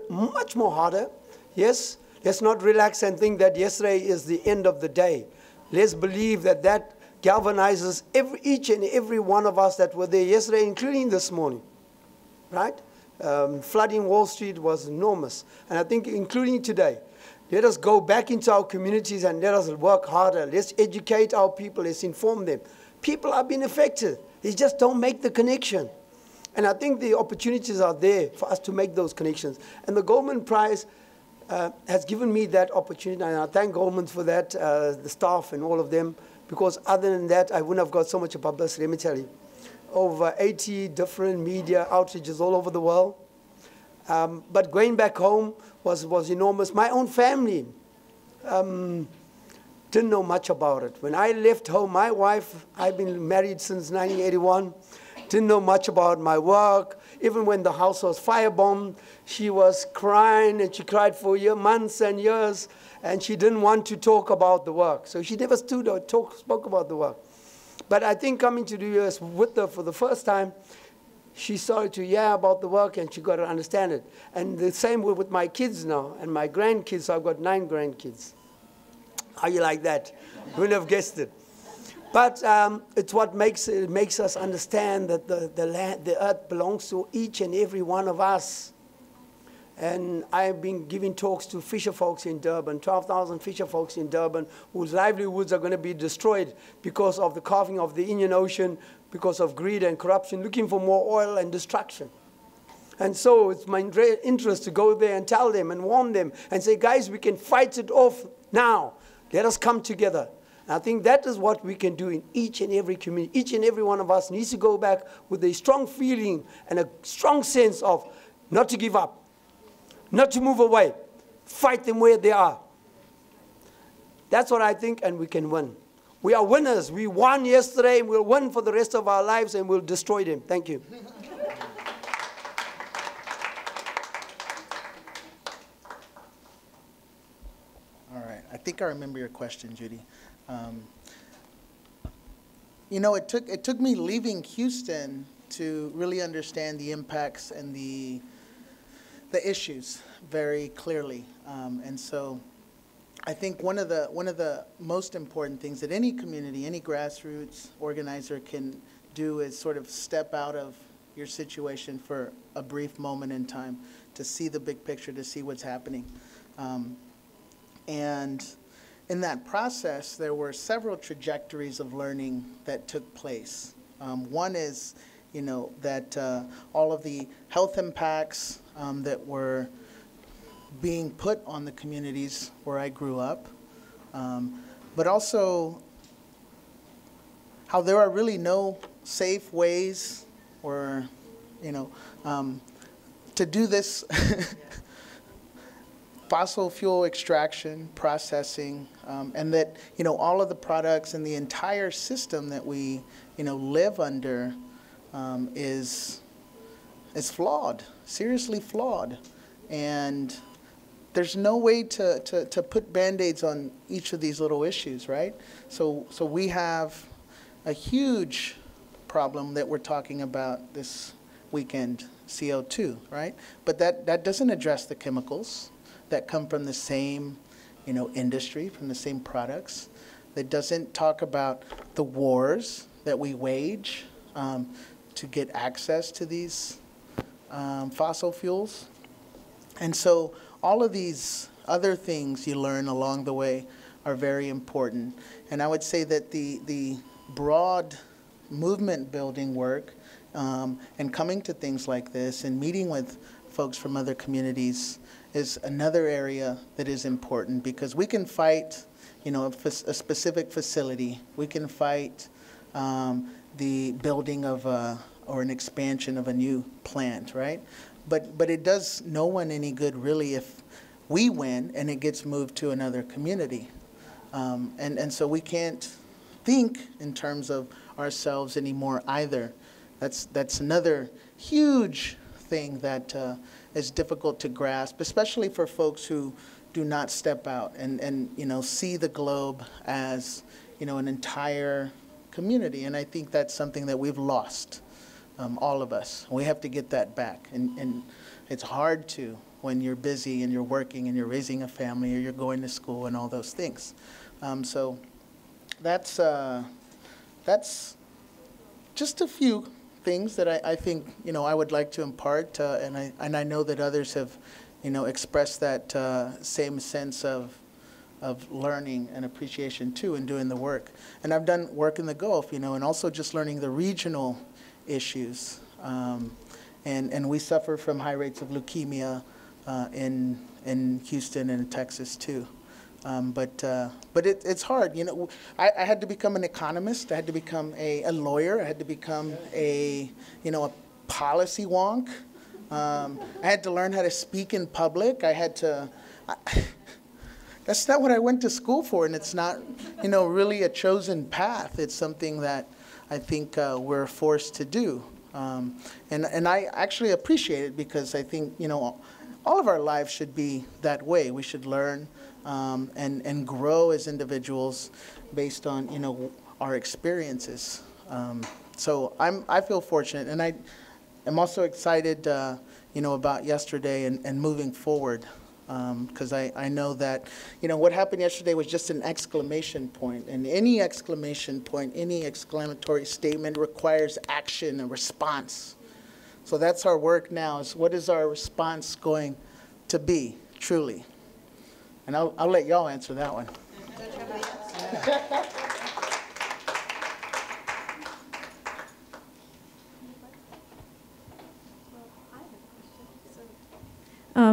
much more harder. Yes, let's not relax and think that yesterday is the end of the day. Let's believe that that galvanizes each and every one of us that were there yesterday, including this morning, right? Flooding Wall Street was enormous. And I think including today, let us go back into our communities and let us work harder. Let's educate our people. Let's inform them. People are being affected. They just don't make the connection. And I think the opportunities are there for us to make those connections. And the Goldman Prize has given me that opportunity, and I thank Goldman for that, the staff and all of them, because other than that, I wouldn't have got so much publicity, let me tell you. Over 80 different media outreaches all over the world. But going back home was enormous. My own family didn't know much about it. When I left home, my wife, I've been married since 1981, didn't know much about my work. Even when the house was firebombed, she was crying, and she cried for months and years, and she didn't want to talk about the work. So she never stood or spoke about the work. But I think coming to the U.S. with her for the first time, she started to hear about the work, and she got to understand it. And the same way with my kids now, and my grandkids. So I've got 9 grandkids. How you like that? Wouldn't have guessed it. But it's what makes us understand that the earth belongs to each and every one of us. And I've been giving talks to fisher folks in Durban, 12,000 fisher folks in Durban, whose livelihoods are going to be destroyed because of the carving of the Indian Ocean, because of greed and corruption, looking for more oil and destruction. And so it's my interest to go there and tell them and warn them and say, guys, we can fight it off now. Let us come together. And I think that is what we can do in each and every community. Each and every one of us needs to go back with a strong feeling and a strong sense of not to give up, not to move away, fight them where they are. That's what I think, and we can win. We are winners. We won yesterday, and we'll win for the rest of our lives, and we'll destroy them. Thank you. All right. I think I remember your question, Judy. You know, it took me leaving Houston to really understand the impacts and the issues very clearly. And so I think one of the most important things that any community, any grassroots organizer can do is sort of step out of your situation for a brief moment in time to see the big picture, to see what's happening. And in that process, there were several trajectories of learning that took place. One is, you know, that all of the health impacts that were being put on the communities where I grew up, but also how there are really no safe ways or, you know, to do this fossil fuel extraction, processing, and that, you know, all of the products and the entire system that we, you know, live under is flawed, seriously flawed. And there's no way to put Band-Aids on each of these little issues, right? So we have a huge problem that we're talking about this weekend, CO2, right? But that doesn't address the chemicals that come from the same, you know, industry, from the same products. That doesn't talk about the wars that we wage to get access to these fossil fuels. And so all of these other things you learn along the way are very important. And I would say that the broad movement building work and coming to things like this and meeting with folks from other communities is another area that is important, because we can fight, you know, a specific facility. We can fight the building of or an expansion of a new plant, right? But it does no one any good really if we win and it gets moved to another community. And so we can't think in terms of ourselves anymore either. That's another huge thing that is difficult to grasp, especially for folks who do not step out and you know, see the globe as, you know, an entire community. And I think that's something that we've lost, all of us. We have to get that back. And it's hard to when you're busy and you're working and you're raising a family or you're going to school and all those things. So that's just a few things that I think, you know, I would like to impart, and I know that others have, you know, expressed that same sense of learning and appreciation too in doing the work. And I've done work in the Gulf, you know, and also just learning the regional issues. And we suffer from high rates of leukemia in Houston and in Texas too. But it's hard, you know. I had to become an economist. I had to become a lawyer. I had to become a policy wonk. I had to learn how to speak in public. I had to. That's not what I went to school for, and it's not, you know, really a chosen path. It's something that I think we're forced to do, and I actually appreciate it, because I think, you know, all of our lives should be that way. We should learn and grow as individuals based on, you know, our experiences. So I feel fortunate, and I'm also excited, you know, about yesterday and moving forward, because I know that, you know, what happened yesterday was just an exclamation point, and any exclamation point, any exclamatory statement requires action and response. So that's our work now, is what is our response going to be, truly? And I'll let y'all answer that one.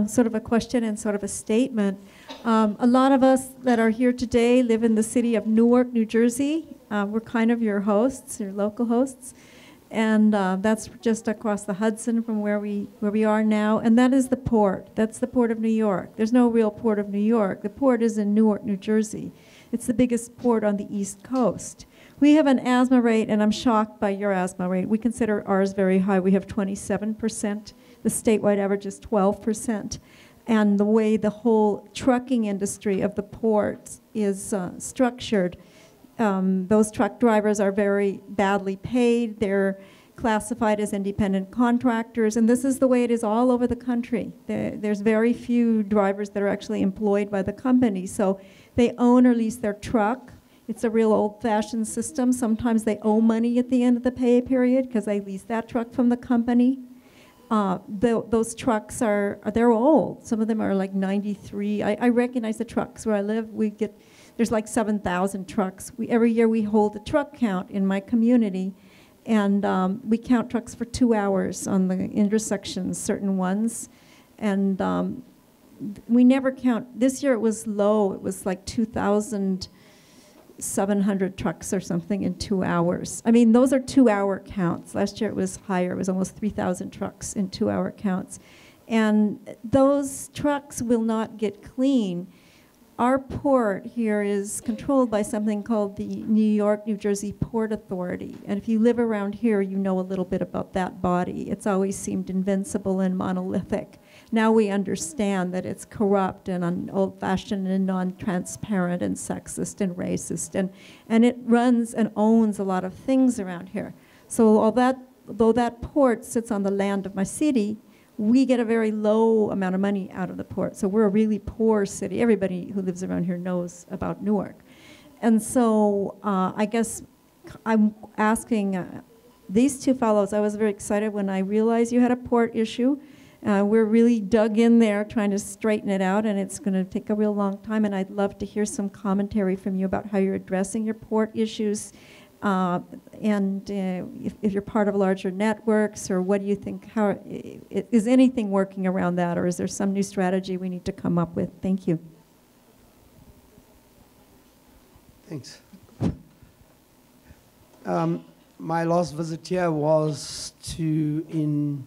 sort of a question and sort of a statement. A lot of us that are here today live in the city of Newark, New Jersey. We're kind of your hosts, your local hosts. And that's just across the Hudson from where we are now. And that is the port. That's the port of New York. There's no real port of New York. The port is in Newark, New Jersey. It's the biggest port on the East Coast. We have an asthma rate, and I'm shocked by your asthma rate. We consider ours very high. We have 27%. The statewide average is 12%. And the way the whole trucking industry of the port is structured, those truck drivers are very badly paid. They're classified as independent contractors, and this is the way it is all over the country. There's very few drivers that are actually employed by the company, so they own or lease their truck. It's a real old-fashioned system. Sometimes they owe money at the end of the pay period because they lease that truck from the company. Those trucks they're old. Some of them are like 93. I recognize the trucks where I live. There's like 7,000 trucks. Every year we hold a truck count in my community, and we count trucks for 2 hours on the intersections, certain ones. And we never count. This year it was low. It was like 2,700 trucks or something in 2 hours. I mean, those are 2-hour counts. Last year it was higher. It was almost 3,000 trucks in 2-hour counts. And those trucks will not get clean. Our port here is controlled by something called the New York, New Jersey Port Authority. And if you live around here, you know a little bit about that body. It's always seemed invincible and monolithic. Now we understand that it's corrupt and old-fashioned and non-transparent and sexist and racist. And it runs and owns a lot of things around here. So although that port sits on the land of my city, we get a very low amount of money out of the port. So we're a really poor city. Everybody who lives around here knows about Newark. And so I guess I'm asking these two fellows, I was very excited when I realized you had a port issue. We're really dug in there trying to straighten it out, and it's going to take a real long time, and I'd love to hear some commentary from you about how you're addressing your port issues. And if you're part of larger networks, or what do you think, how is anything working around that, or is there some new strategy we need to come up with? Thank you. Thanks. My last visit here was in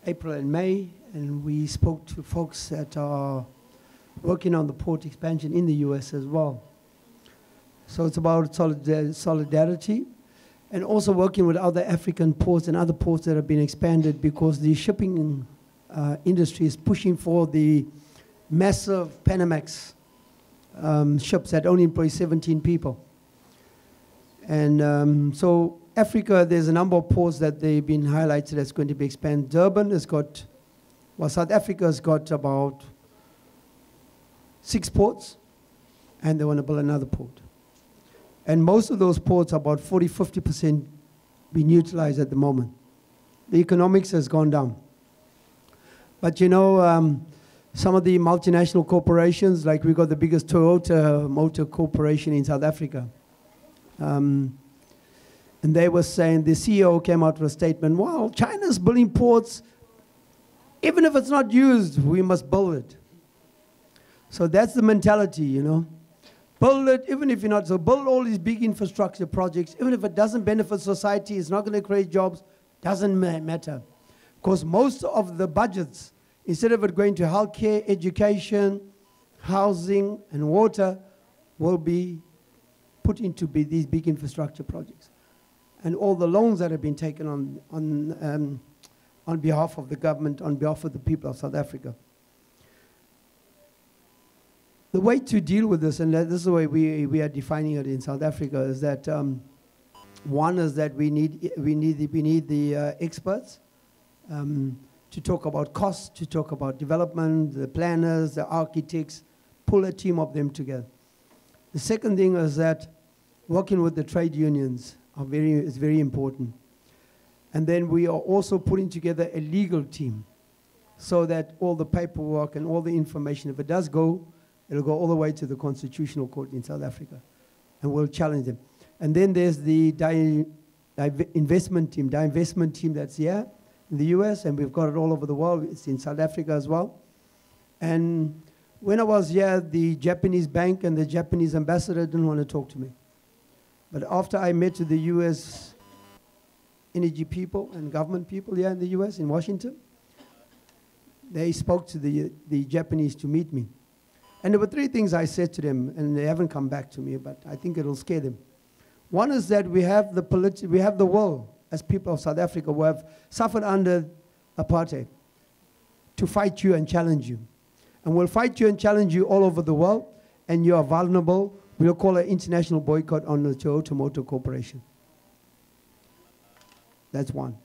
April and May, and we spoke to folks that are working on the port expansion in the US as well. So it's about solidarity, and also working with other African ports and other ports that have been expanded, because the shipping industry is pushing for the massive Panamax ships that only employ 17 people. And so Africa, there's a number of ports that they've been highlighted that's going to be expanded. Durban has got, well, South Africa has got about 6 ports, and they want to build another port. And most of those ports are about 40–50% being utilized at the moment. The economics has gone down. But you know, some of the multinational corporations, like we got the biggest Toyota Motor Corporation in South Africa. And they were saying, the CEO came out with a statement, well, China's building ports, even if it's not used, we must build it. So that's the mentality, you know. Build it, even if you're not, so build all these big infrastructure projects, even if it doesn't benefit society, it's not going to create jobs, doesn't matter. Because most of the budgets, instead of it going to healthcare, education, housing, and water, will be put into these big infrastructure projects. And all the loans that have been taken on behalf of the government, on behalf of the people of South Africa. The way to deal with this, and this is the way we are defining it in South Africa, is that one is that we need the experts to talk about costs, to talk about development, the planners, the architects, pull a team of them together. The second thing is that working with the trade unions is very important. And then we are also putting together a legal team so that all the paperwork and all the information, if it does go, it'll go all the way to the Constitutional Court in South Africa, and we'll challenge them. And then there's the investment team that's here in the US, and we've got it all over the world. It's in South Africa as well. And when I was here, the Japanese bank and the Japanese ambassador didn't want to talk to me. But after I met the US energy people and government people here in the US, in Washington, they spoke to the Japanese to meet me. And there were three things I said to them, and they haven't come back to me, but I think it'll scare them. One is that we have the will, as people of South Africa who have suffered under apartheid, to fight you and challenge you. And we'll fight you and challenge you all over the world, and you are vulnerable. We'll call an international boycott on the Toyota Motor Corporation. That's one.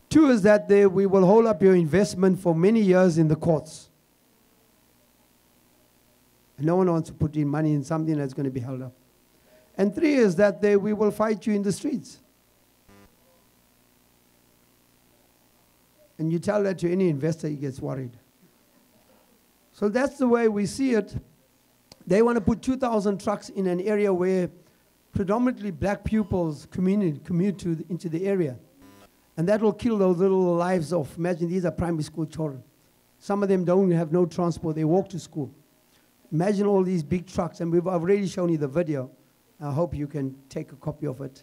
Two is that we will hold up your investment for many years in the courts. And no one wants to put in money in something that's going to be held up. And three is that we will fight you in the streets. And you tell that to any investor, he gets worried. So that's the way we see it. They want to put 2,000 trucks in an area where predominantly black pupils commute into the area. And that will kill those little lives of, imagine these are primary school children. Some of them don't have no transport, they walk to school. Imagine all these big trucks, and I've already shown you the video. I hope you can take a copy of it.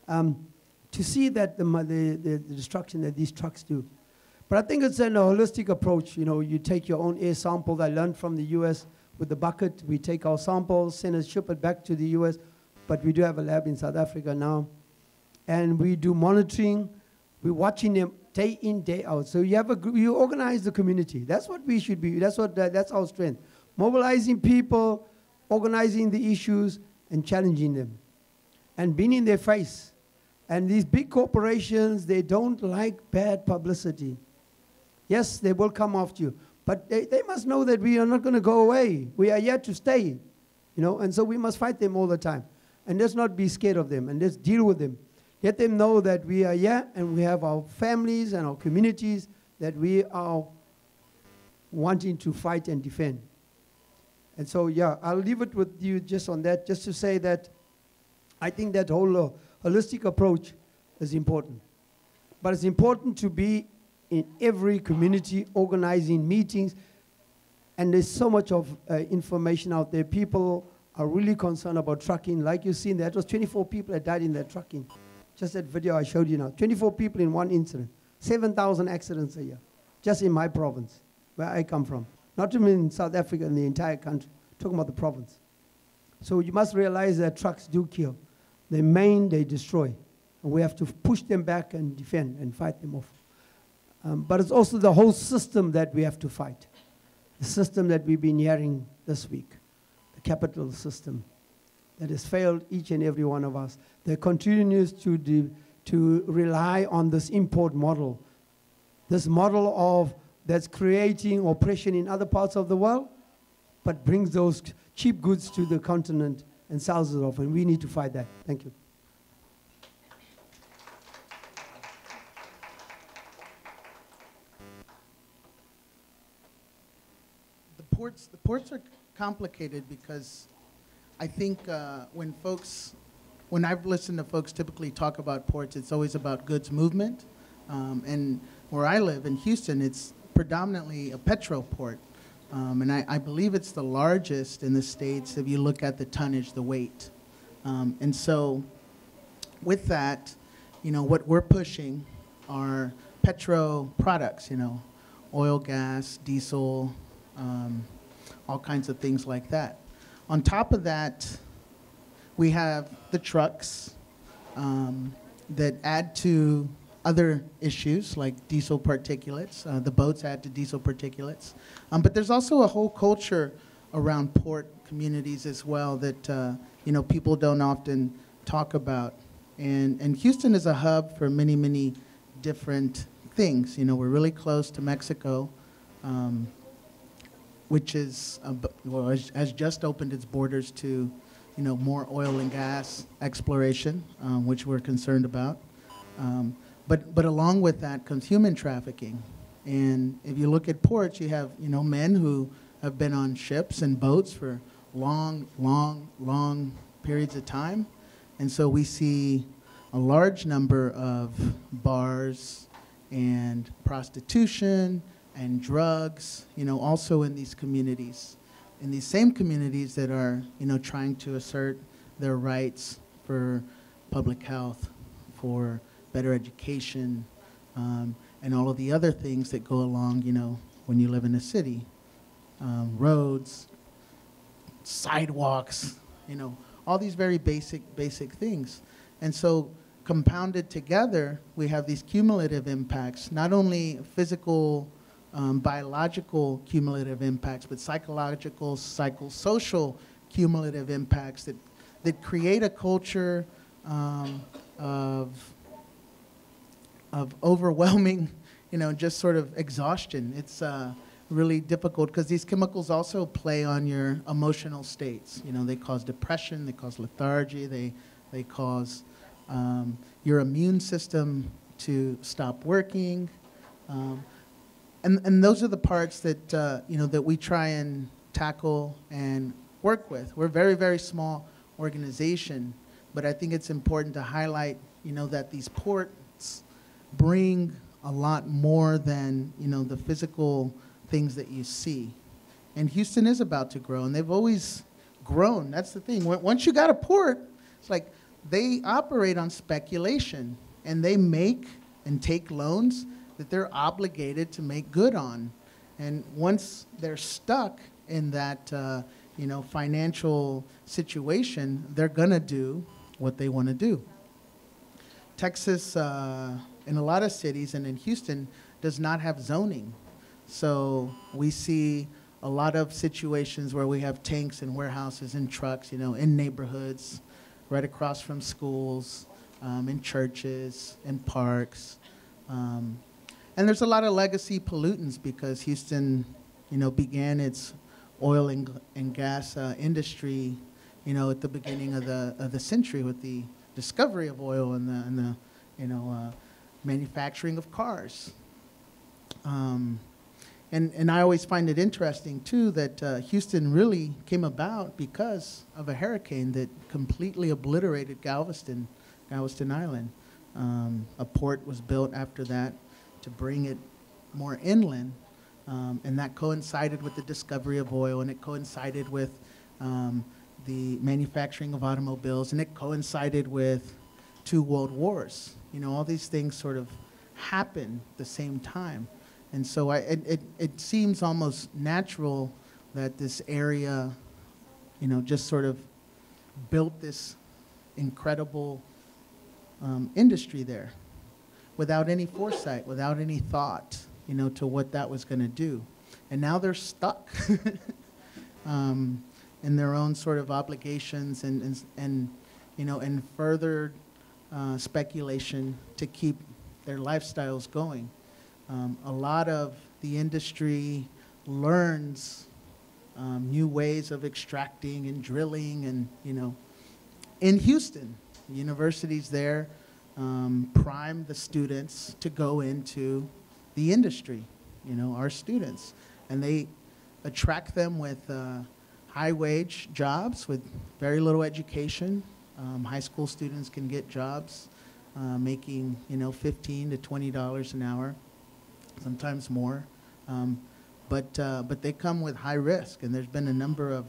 To see that the destruction that these trucks do. But I think it's a holistic approach. You know, you take your own air sample. I learned from the US with the bucket. We take our samples, send it, ship it back to the US. But we do have a lab in South Africa now. And we do monitoring. We're watching them day in, day out. So you have you organize the community. That's what we should be. That's our strength. Mobilizing people, organizing the issues, and challenging them. And being in their face. And these big corporations, they don't like bad publicity. Yes, they will come after you. But they must know that we are not going to go away. We are here to stay. You know, and so we must fight them all the time. And let's not be scared of them. And let's deal with them. Let them know that we are here and we have our families and our communities that we are wanting to fight and defend. And so, yeah, I'll leave it with you just on that, just to say that I think that whole holistic approach is important. But it's important to be in every community, organizing meetings. And there's so much of information out there. People are really concerned about trucking. Like you've seen, that was 24 people that died in that trucking. Just that video I showed you now. 24 people in one incident. 7,000 accidents a year, just in my province, where I come from. Not even in South Africa, in the entire country. Talking about the province. So you must realize that trucks do kill. They maim, they destroy. And we have to push them back and defend and fight them off. But it's also the whole system that we have to fight. The system that we've been hearing this week. The capital system that has failed each and every one of us. That continues to rely on this import model. This model of that's creating oppression in other parts of the world, but brings those cheap goods to the continent and sells it off. And we need to fight that. Thank you. The ports are complicated because I think when I've listened to folks typically talk about ports, it's always about goods movement. And where I live in Houston, it's predominantly a petro port. And I believe it's the largest in the States if you look at the tonnage, the weight. And so with that, you know, what we're pushing are petro products, you know, oil, gas, diesel, all kinds of things like that. On top of that, we have the trucks that add to other issues like diesel particulates. The boats add to diesel particulates. But there's also a whole culture around port communities as well that you know, people don't often talk about. And Houston is a hub for many, many different things. You know, we're really close to Mexico, which is, has just opened its borders to, you know, more oil and gas exploration, which we're concerned about. But along with that comes human trafficking. And if you look at ports, you have, you know, men who have been on ships and boats for long, long, long periods of time. And so we see a large number of bars and prostitution and drugs, also in these communities, in these same communities that are, trying to assert their rights for public health, for better education, and all of the other things that go along, when you live in a city. Roads, sidewalks, all these very basic things. And so compounded together, we have these cumulative impacts, not only physical, biological cumulative impacts, but psychological, psychosocial cumulative impacts that create a culture of overwhelming, just sort of exhaustion. It's really difficult because these chemicals also play on your emotional states. They cause depression, they cause lethargy, they cause your immune system to stop working. And those are the parts that, that we try and tackle and work with. We're a very, very small organization, but I think it's important to highlight, that these ports bring a lot more than, the physical things that you see. And Houston is about to grow, and they've always grown. That's the thing. Once you got a port, it's like they operate on speculation, and they make and take loans that they're obligated to make good on. And once they're stuck in that, financial situation, they're going to do what they want to do. Texas, in a lot of cities, and in Houston, does not have zoning. So we see a lot of situations where we have tanks and warehouses and trucks, in neighborhoods, right across from schools, in churches, in parks. And there's a lot of legacy pollutants because Houston, began its oil and gas industry, at the beginning of the century with the discovery of oil and the manufacturing of cars. And I always find it interesting, too, that Houston really came about because of a hurricane that completely obliterated Galveston Island. A port was built after that to bring it more inland, and that coincided with the discovery of oil, and it coincided with the manufacturing of automobiles, and it coincided with 2 world wars. All these things sort of happen at the same time. And so it seems almost natural that this area, just sort of built this incredible industry there without any foresight, without any thought, to what that was going to do. And now they're stuck in their own sort of obligations and further speculation to keep their lifestyles going. A lot of the industry learns new ways of extracting and drilling, and in Houston, the universities there prime the students to go into the industry, our students, and they attract them with high-wage jobs with very little education. High school students can get jobs making $15 to $20 an hour. Sometimes more, but they come with high risk, and there's been a number of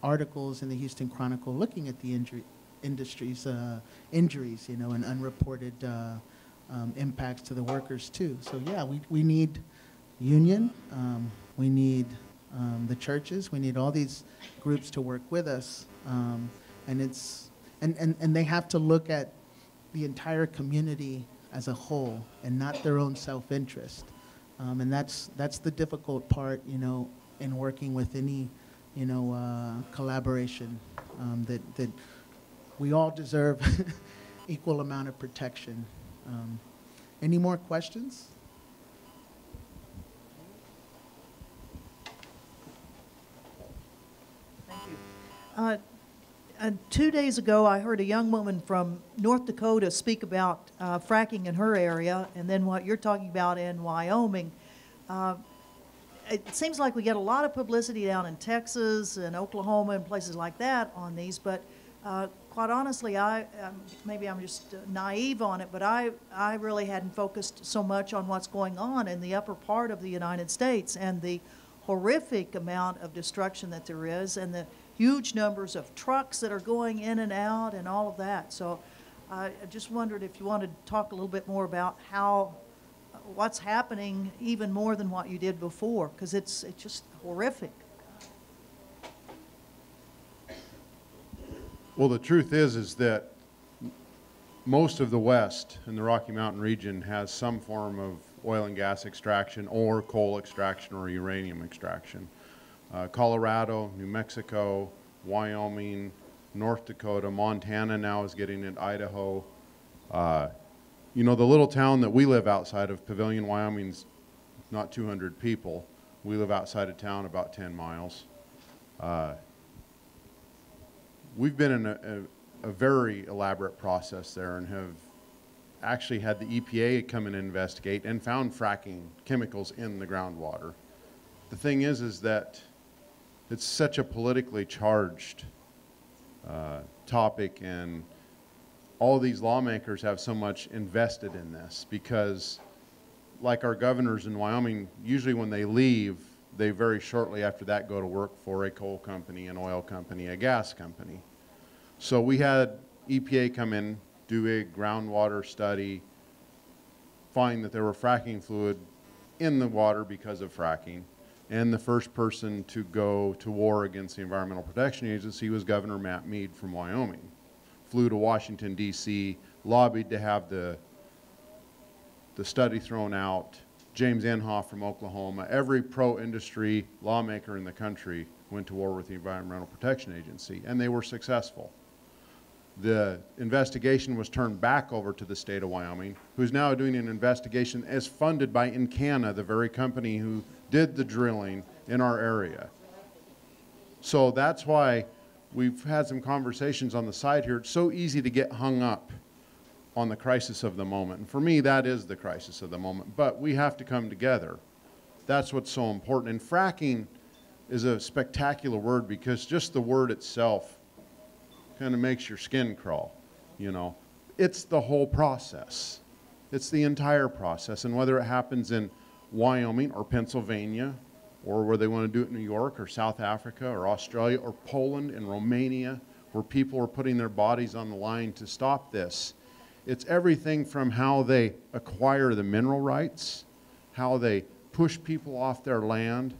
articles in the Houston Chronicle looking at the industry's injuries, and unreported impacts to the workers too. So yeah, we need union, we need the churches, we need all these groups to work with us, and they have to look at the entire community as a whole and not their own self-interest. And that's the difficult part, in working with any, collaboration, that we all deserve equal amount of protection. Any more questions? Thank you. 2 days ago, I heard a young woman from North Dakota speak about fracking in her area, and then what you're talking about in Wyoming. It seems like we get a lot of publicity down in Texas and Oklahoma and places like that on these, but Quite honestly, maybe I'm just naive on it, but I really hadn't focused so much on what's going on in the upper part of the United States and the horrific amount of destruction that there is and the huge numbers of trucks that are going in and out and all of that. So I just wondered if you wanted to talk a little bit more about what's happening even more than what you did before, because it's just horrific. Well, the truth is that most of the West and the Rocky Mountain region has some form of oil and gas extraction or coal extraction or uranium extraction. Colorado, New Mexico, Wyoming, North Dakota, Montana now is getting it, Idaho. You know, the little town that we live outside of, Pavilion, Wyoming's not 200 people. We live outside of town about 10 miles. We've been in a very elaborate process there and have actually had the EPA come and investigate and found fracking chemicals in the groundwater. The thing is that it's such a politically charged topic, and all these lawmakers have so much invested in this because, like our governors in Wyoming, usually when they leave, they very shortly after that go to work for a coal company, an oil company, a gas company. So we had EPA come in, do a groundwater study, find that there were fracking fluid in the water because of fracking. And the first person to go to war against the Environmental Protection Agency was Governor Matt Mead from Wyoming. Flew to Washington, D.C., lobbied to have the study thrown out. James Inhofe from Oklahoma, every pro-industry lawmaker in the country went to war with the Environmental Protection Agency, and they were successful. The investigation was turned back over to the state of Wyoming, who's now doing an investigation as funded by Encana, the very company who did the drilling in our area. So that's why we've had some conversations on the side here. It's so easy to get hung up on the crisis of the moment. And for me, that is the crisis of the moment. But we have to come together. That's what's so important. And fracking is a spectacular word because just the word itself kind of makes your skin crawl, you know. It's the whole process. It's the entire process. And whether it happens in Wyoming or Pennsylvania, or where they want to do it in New York or South Africa or Australia or Poland and Romania, where people are putting their bodies on the line to stop this. It's everything from how they acquire the mineral rights, how they push people off their land.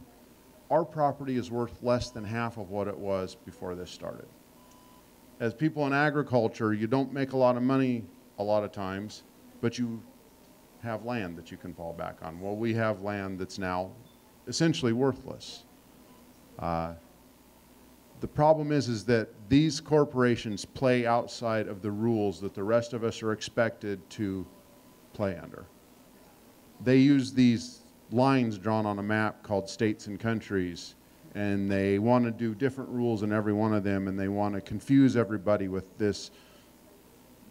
Our property is worth less than half of what it was before this started. As people in agriculture, you don't make a lot of money a lot of times, but you have land that you can fall back on. Well, we have land that's now essentially worthless. The problem is that these corporations play outside of the rules that the rest of us are expected to play under. They use these lines drawn on a map called states and countries, and they want to do different rules in every one of them, and they want to confuse everybody with this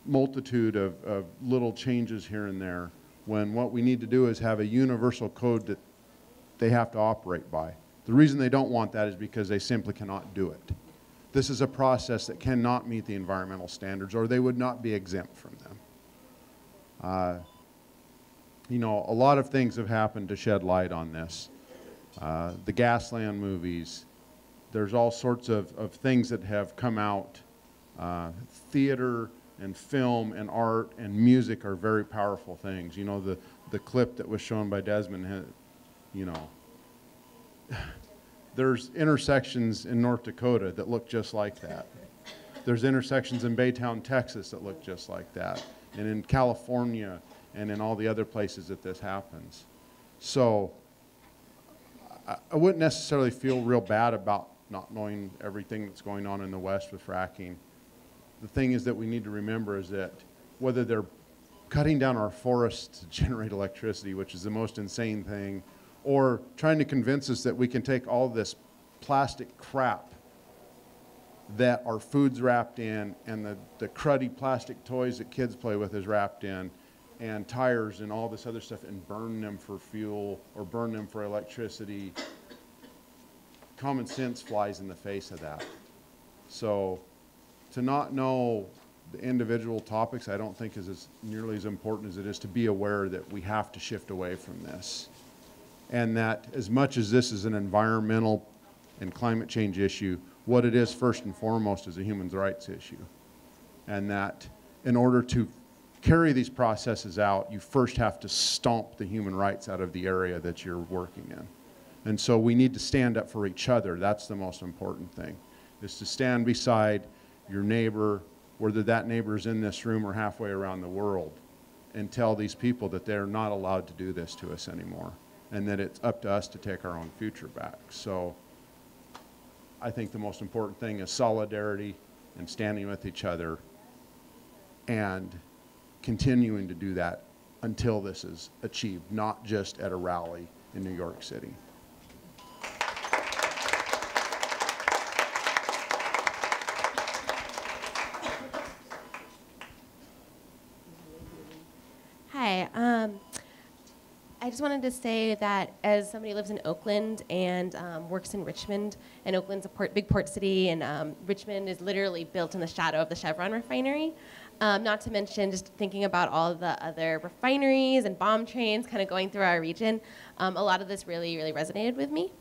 multitude of little changes here and there, when what we need to do is have a universal code that they have to operate by. The reason they don't want that is because they simply cannot do it. This is a process that cannot meet the environmental standards, or they would not be exempt from them. You know, a lot of things have happened to shed light on this. The Gasland movies, there's all sorts of things that have come out. Theater and film and art and music are very powerful things. You know, the clip that was shown by Desmond, you know, there's intersections in North Dakota that look just like that. There's intersections in Baytown, Texas that look just like that, and in California and in all the other places that this happens. So I wouldn't necessarily feel real bad about not knowing everything that's going on in the West with fracking. The thing is that we need to remember is that whether they're cutting down our forests to generate electricity, which is the most insane thing, or trying to convince us that we can take all this plastic crap that our food's wrapped in and the cruddy plastic toys that kids play with is wrapped in, and tires and all this other stuff, and burn them for fuel or burn them for electricity. Common sense flies in the face of that. So to not know the individual topics, I don't think is nearly as important as it is to be aware that we have to shift away from this. And that as much as this is an environmental and climate change issue, what it is first and foremost is a human rights issue. And that in order to carry these processes out, you first have to stomp the human rights out of the area that you're working in. And so we need to stand up for each other. That's the most important thing, is to stand beside your neighbor, whether that neighbor is in this room or halfway around the world, and tell these people that they're not allowed to do this to us anymore, and that it's up to us to take our own future back. So I think the most important thing is solidarity and standing with each other and continuing to do that until this is achieved, not just at a rally in New York City. Hi. I just wanted to say that as somebody who lives in Oakland and works in Richmond, and Oakland's a big port city, and Richmond is literally built in the shadow of the Chevron refinery. Not to mention just thinking about all the other refineries and bomb trains kind of going through our region. A lot of this really, really resonated with me.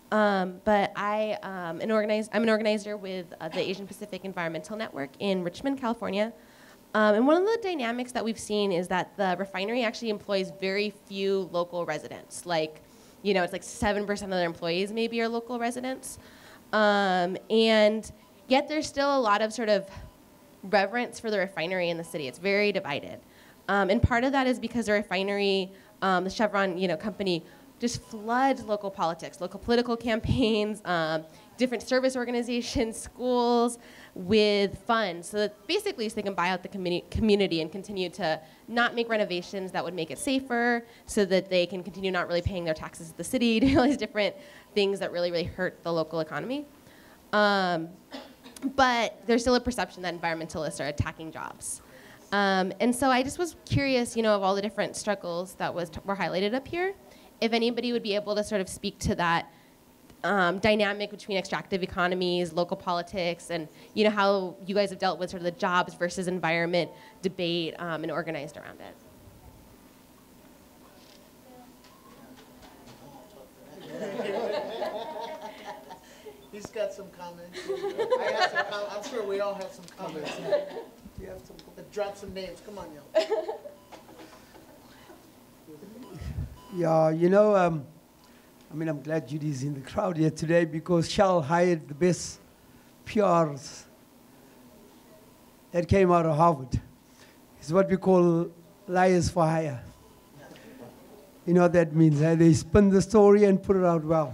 But I'm an organizer with the Asian Pacific Environmental Network in Richmond, California. And one of the dynamics that we've seen is that the refinery actually employs very few local residents. Like, you know, it's like 7% of their employees maybe are local residents. And yet there's still a lot of sort of reverence for the refinery in the city. It's very divided. And part of that is because the refinery, the Chevron, company, just floods local politics, local political campaigns, different service organizations, schools, with funds, so that basically so they can buy out the community and continue to not make renovations that would make it safer, so that they can continue not really paying their taxes to the city, do all these different things that really, really hurt the local economy. But there's still a perception that environmentalists are attacking jobs. And so I just was curious, of all the different struggles that were highlighted up here, if anybody would be able to sort of speak to that dynamic between extractive economies, local politics, and how you guys have dealt with sort of the jobs versus environment debate and organized around it. He's got some comments. I have some comments. I'm sure we all have some comments. You have some. Drop some names. Come on, y'all. Yeah, I'm glad Judy's in the crowd here today because Shell hired the best PRs that came out of Harvard. It's what we call liars for hire. You know what that means, eh? They spin the story and put it out well.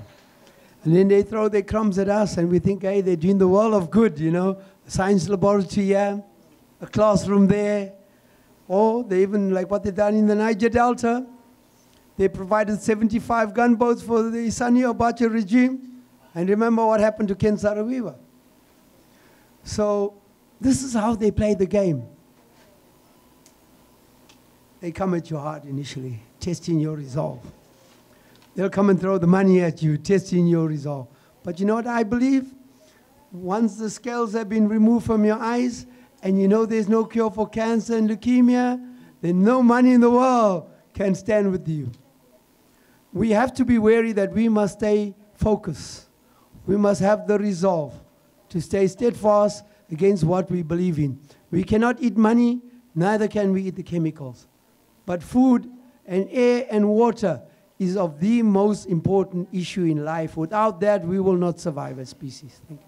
And then they throw their crumbs at us and we think, hey, they're doing the world of good, a science laboratory here, a classroom there, or they even, like what they've done in the Niger Delta, they provided 75 gunboats for the Sani Abacha regime. And remember what happened to Ken Saro-Wiwa. So this is how they play the game. They come at your heart initially, testing your resolve. They'll come and throw the money at you, testing your resolve. But you know what I believe? Once the scales have been removed from your eyes and you know there's no cure for cancer and leukemia, then no money in the world can stand with you. We have to be wary that we must stay focused. We must have the resolve to stay steadfast against what we believe in. We cannot eat money, neither can we eat the chemicals. But food and air and water is of the most important issue in life. Without that, we will not survive as species. Thank you.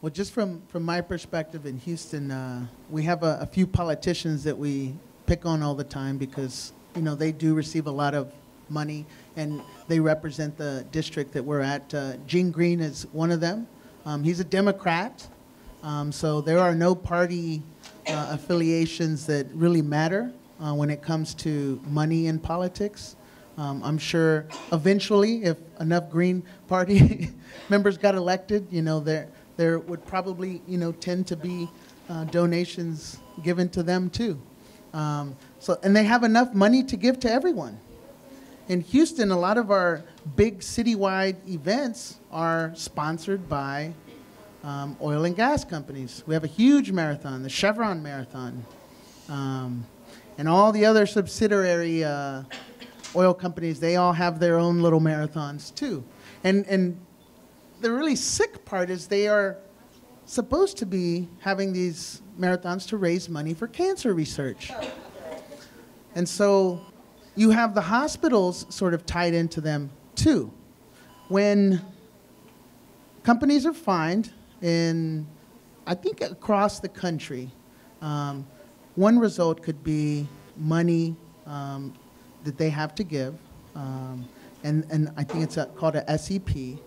Well, just from my perspective in Houston, we have a few politicians that we pick on all the time because they do receive a lot of money and they represent the district that we're at. Gene Green is one of them. He's a Democrat, so there are no party affiliations that really matter when it comes to money in politics. I'm sure eventually, if enough Green Party members got elected, there would probably tend to be donations given to them too. And they have enough money to give to everyone. In Houston, a lot of our big citywide events are sponsored by oil and gas companies. We have a huge marathon, the Chevron Marathon, and all the other subsidiary oil companies, they all have their own little marathons too. And the really sick part is they are supposed to be having these marathons to raise money for cancer research. And so you have the hospitals sort of tied into them too. When companies are fined in, I think across the country, one result could be money that they have to give, and I think it's called a SEP.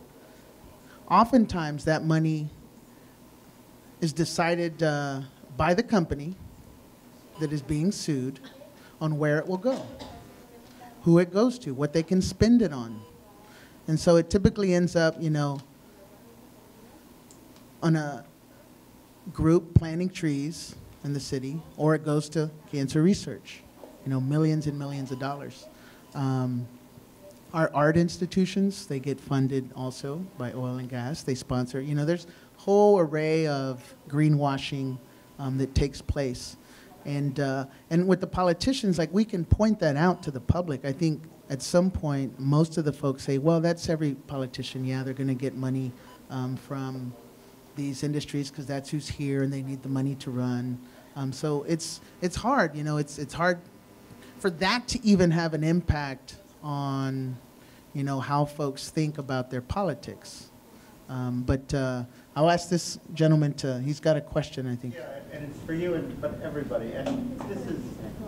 Oftentimes that money is decided by the company that is being sued on where it will go, who it goes to, what they can spend it on. And so it typically ends up, you know, on a group planting trees in the city, or it goes to cancer research, you know, millions and millions of dollars. Our art institutions, they get funded also by oil and gas. They sponsor, you know, there's a whole array of greenwashing that takes place. And with the politicians, like, we can point that out to the public. I think at some point, most of the folks say, well, that's every politician. Yeah, they're going to get money from these industries because that's who's here and they need the money to run. So it's hard, you know, it's hard for that to even have an impact on, you know, how folks think about their politics. But I'll ask this gentleman he's got a question, I think. Yeah, and it's for you but everybody. And this is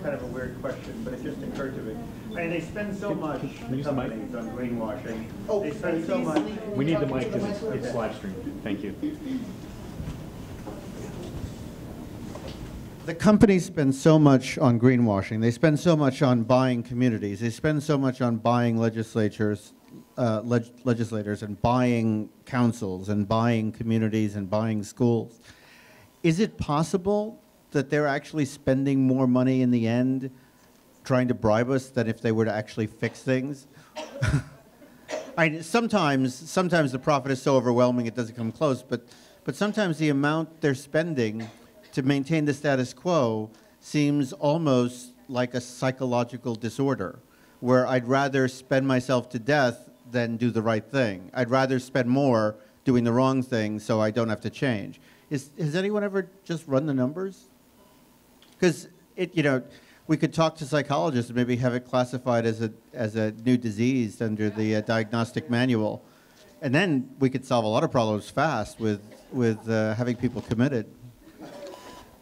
kind of a weird question, but it just occurred to me. I mean, they spend so much, companies on greenwashing. Oh, they spend so much. We need the mic because it's live streamed. Thank you. The companies spend so much on greenwashing. They spend so much on buying communities. They spend so much on buying legislators and buying councils and buying communities and buying schools. Is it possible that they're actually spending more money in the end trying to bribe us than if they were to actually fix things? Sometimes the profit is so overwhelming it doesn't come close, but sometimes the amount they're spending to maintain the status quo seems almost like a psychological disorder, where I'd rather spend myself to death than do the right thing. I'd rather spend more doing the wrong thing so I don't have to change. Has anyone ever just run the numbers? Because we could talk to psychologists and maybe have it classified as a new disease under the diagnostic manual, and then we could solve a lot of problems fast with having people committed.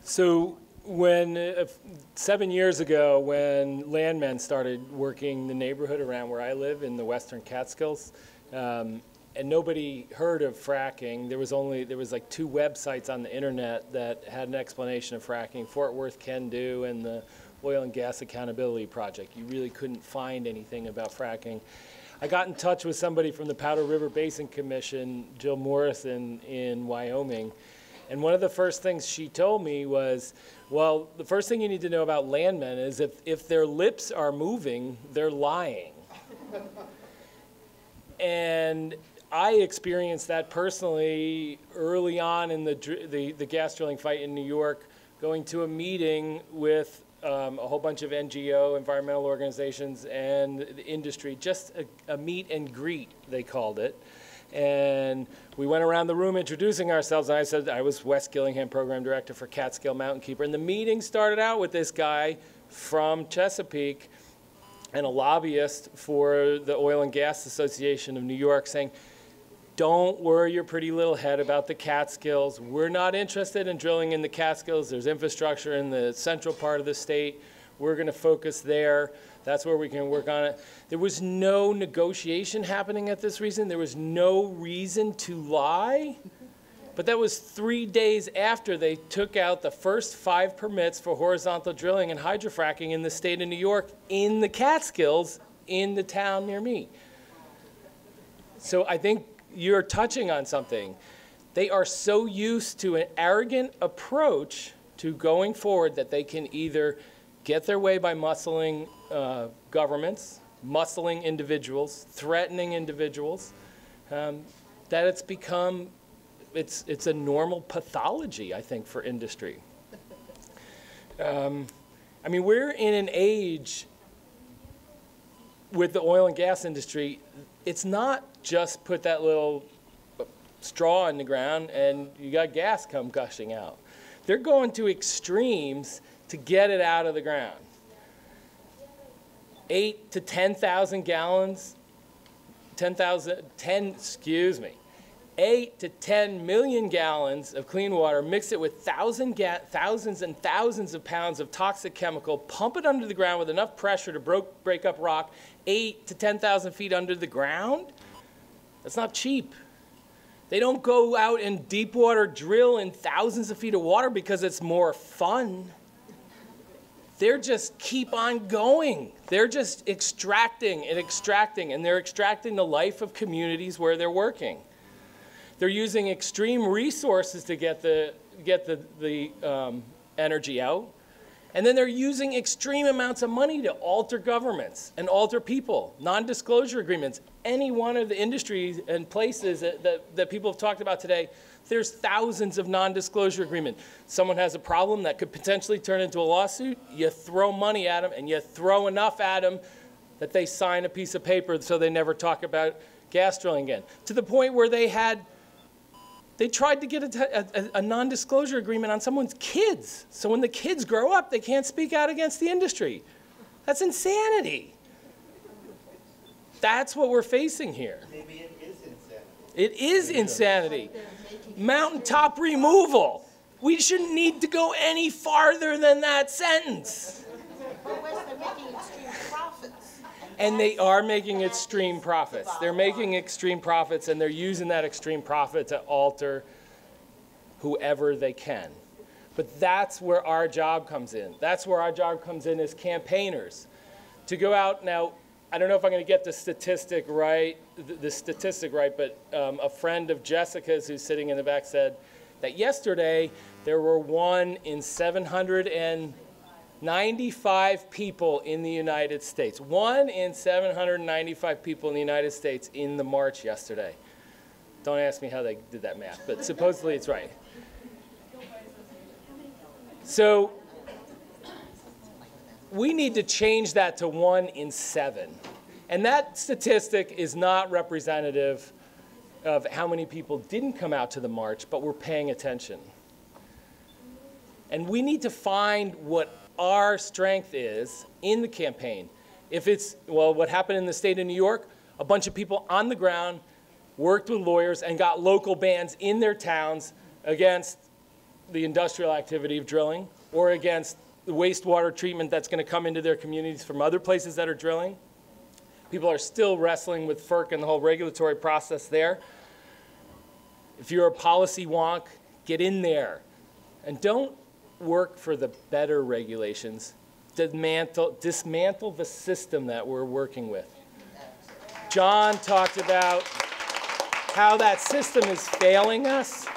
So when 7 years ago, when landmen started working the neighborhood around where I live in the Western Catskills, and nobody heard of fracking. There was like 2 websites on the internet that had an explanation of fracking: Fort Worth Can Do and the Oil and Gas Accountability Project. You really couldn't find anything about fracking. I got in touch with somebody from the Powder River Basin Commission, Jill Morrison, in Wyoming. And one of the first things she told me was, well, the first thing you need to know about landmen is if their lips are moving, they're lying. And I experienced that personally early on in the gas drilling fight in New York, going to a meeting with a whole bunch of NGO, environmental organizations, and the industry, just a meet and greet, they called it. And we went around the room introducing ourselves, and I said I was West Gillingham Program Director for Catskill Mountain Keeper. And the meeting started out with this guy from Chesapeake and a lobbyist for the Oil and Gas Association of New York saying, don't worry your pretty little head about the Catskills. We're not interested in drilling in the Catskills. There's infrastructure in the central part of the state. We're going to focus there. That's where we can work on it. There was no negotiation happening at this reason. There was no reason to lie. But that was 3 days after they took out the first 5 permits for horizontal drilling and hydrofracking in the state of New York in the Catskills in the town near me. So I think you're touching on something. They are so used to an arrogant approach to going forward that they can either get their way by muscling governments, muscling individuals, threatening individuals, that it's become it's a normal pathology, I think, for industry. I mean, we're in an age with the oil and gas industry, it's not just put that little straw in the ground and you got gas come gushing out. They're going to extremes to get it out of the ground. 8 to 10,000 gallons, 8 to 10 million gallons of clean water, mix it with thousands and thousands of pounds of toxic chemical, pump it under the ground with enough pressure to break up rock 8 to 10,000 feet under the ground. That's not cheap. They don't go out and deep water drill in thousands of feet of water because it's more fun. They're just keep on going. They're just extracting and extracting, and they're extracting the life of communities where they're working. They're using extreme resources to get the energy out. And then they're using extreme amounts of money to alter governments and alter people. Non-disclosure agreements. Any one of the industries and places that people have talked about today, there's thousands of non-disclosure agreements. Someone has a problem that could potentially turn into a lawsuit, you throw money at them, and you throw enough at them that they sign a piece of paper so they never talk about gas drilling again. To the point where they tried to get a non-disclosure agreement on someone's kids. So when the kids grow up, they can't speak out against the industry. That's insanity. That's what we're facing here. Maybe it is insanity. It is insanity. Mountaintop removal. We shouldn't need to go any farther than that sentence. But Wes, they're making extreme profits. And they are making extreme profits. They're making extreme profits, and they're using that extreme profit to alter whoever they can. But that's where our job comes in. That's where our job comes in as campaigners. To go out now, I don't know if I'm going to get the statistic right, but a friend of Jessica's who's sitting in the back said that yesterday there were 1 in 795 people in the United States. 1 in 795 people in the United States in the march yesterday. Don't ask me how they did that math, but supposedly it's right. So we need to change that to 1 in 7. And that statistic is not representative of how many people didn't come out to the march, but were paying attention. And we need to find what our strength is in the campaign. If it's, well, what happened in the state of New York, a bunch of people on the ground worked with lawyers and got local bans in their towns against the industrial activity of drilling or against the wastewater treatment that's going to come into their communities from other places that are drilling. People are still wrestling with FERC and the whole regulatory process there. If you're a policy wonk, get in there. And don't work for the better regulations. Dismantle the system that we're working with. John talked about how that system is failing us.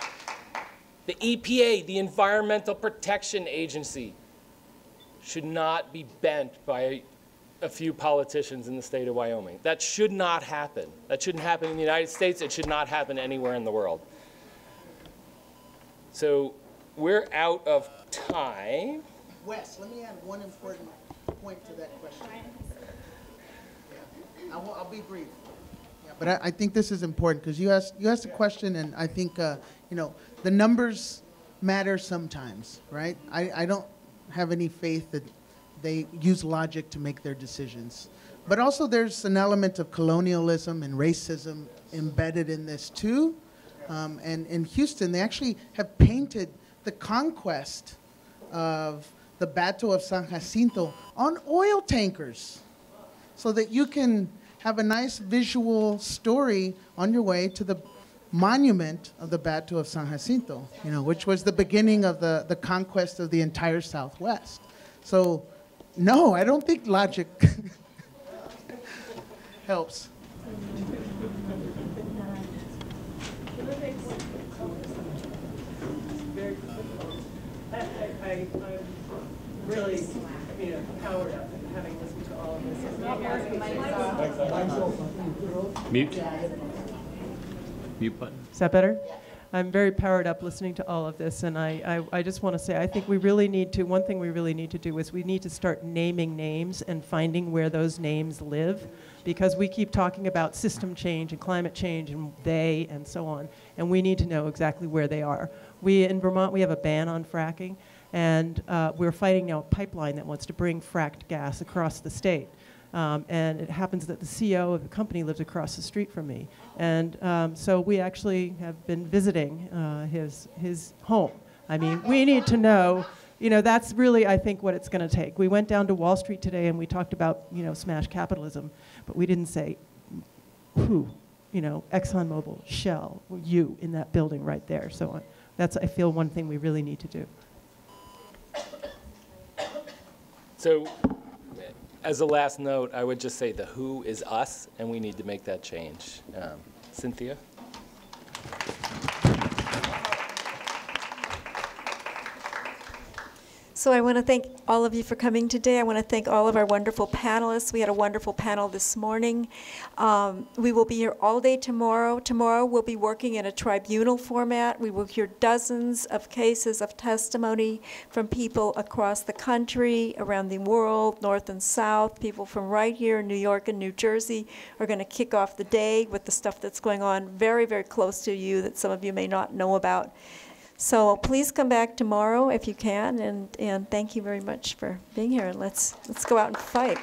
The EPA, the Environmental Protection Agency, should not be bent by a few politicians in the state of Wyoming. That should not happen. That shouldn't happen in the United States. It should not happen anywhere in the world. So we're out of time. Wes, let me add one important point to that question. Yeah. I'll be brief. Yeah, but I think this is important because you asked a question, and I think you know, the numbers matter sometimes, right? I don't have any faith that they use logic to make their decisions. But also there's an element of colonialism and racism embedded in this too. And in Houston, they actually have painted the conquest of the Battle of San Jacinto on oil tankers so that you can have a nice visual story on your way to the monument of the Battle of San Jacinto, you know, which was the beginning of the conquest of the entire Southwest. So, no, I don't think logic helps. I'm really, empowered after having listened to all of this. Mute. Mute button. Is that better? I'm very powered up listening to all of this, and I just want to say I think we really need to, one thing we really need to do is we need to start naming names and finding where those names live, because we keep talking about system change and climate change and they and so on, and we need to know exactly where they are. In Vermont, we have a ban on fracking, and we're fighting now a pipeline that wants to bring fracked gas across the state. And it happens that the CEO of the company lives across the street from me. And so we actually have been visiting his home. I mean, we need to know, that's really, I think, what it's going to take. We went down to Wall Street today and we talked about, smash capitalism, but we didn't say who, ExxonMobil, Shell, you in that building right there. So that's, I feel, one thing we really need to do. So, as a last note, I would just say the who is us, and we need to make that change. Cynthia? So I want to thank all of you for coming today. I want to thank all of our wonderful panelists. We had a wonderful panel this morning. We will be here all day tomorrow. Tomorrow we'll be working in a tribunal format. We will hear dozens of cases of testimony from people across the country, around the world, north and south. People from right here in New York and New Jersey are going to kick off the day with the stuff that's going on very, very close to you that some of you may not know about. So please come back tomorrow if you can, and thank you very much for being here. And let's go out and fight.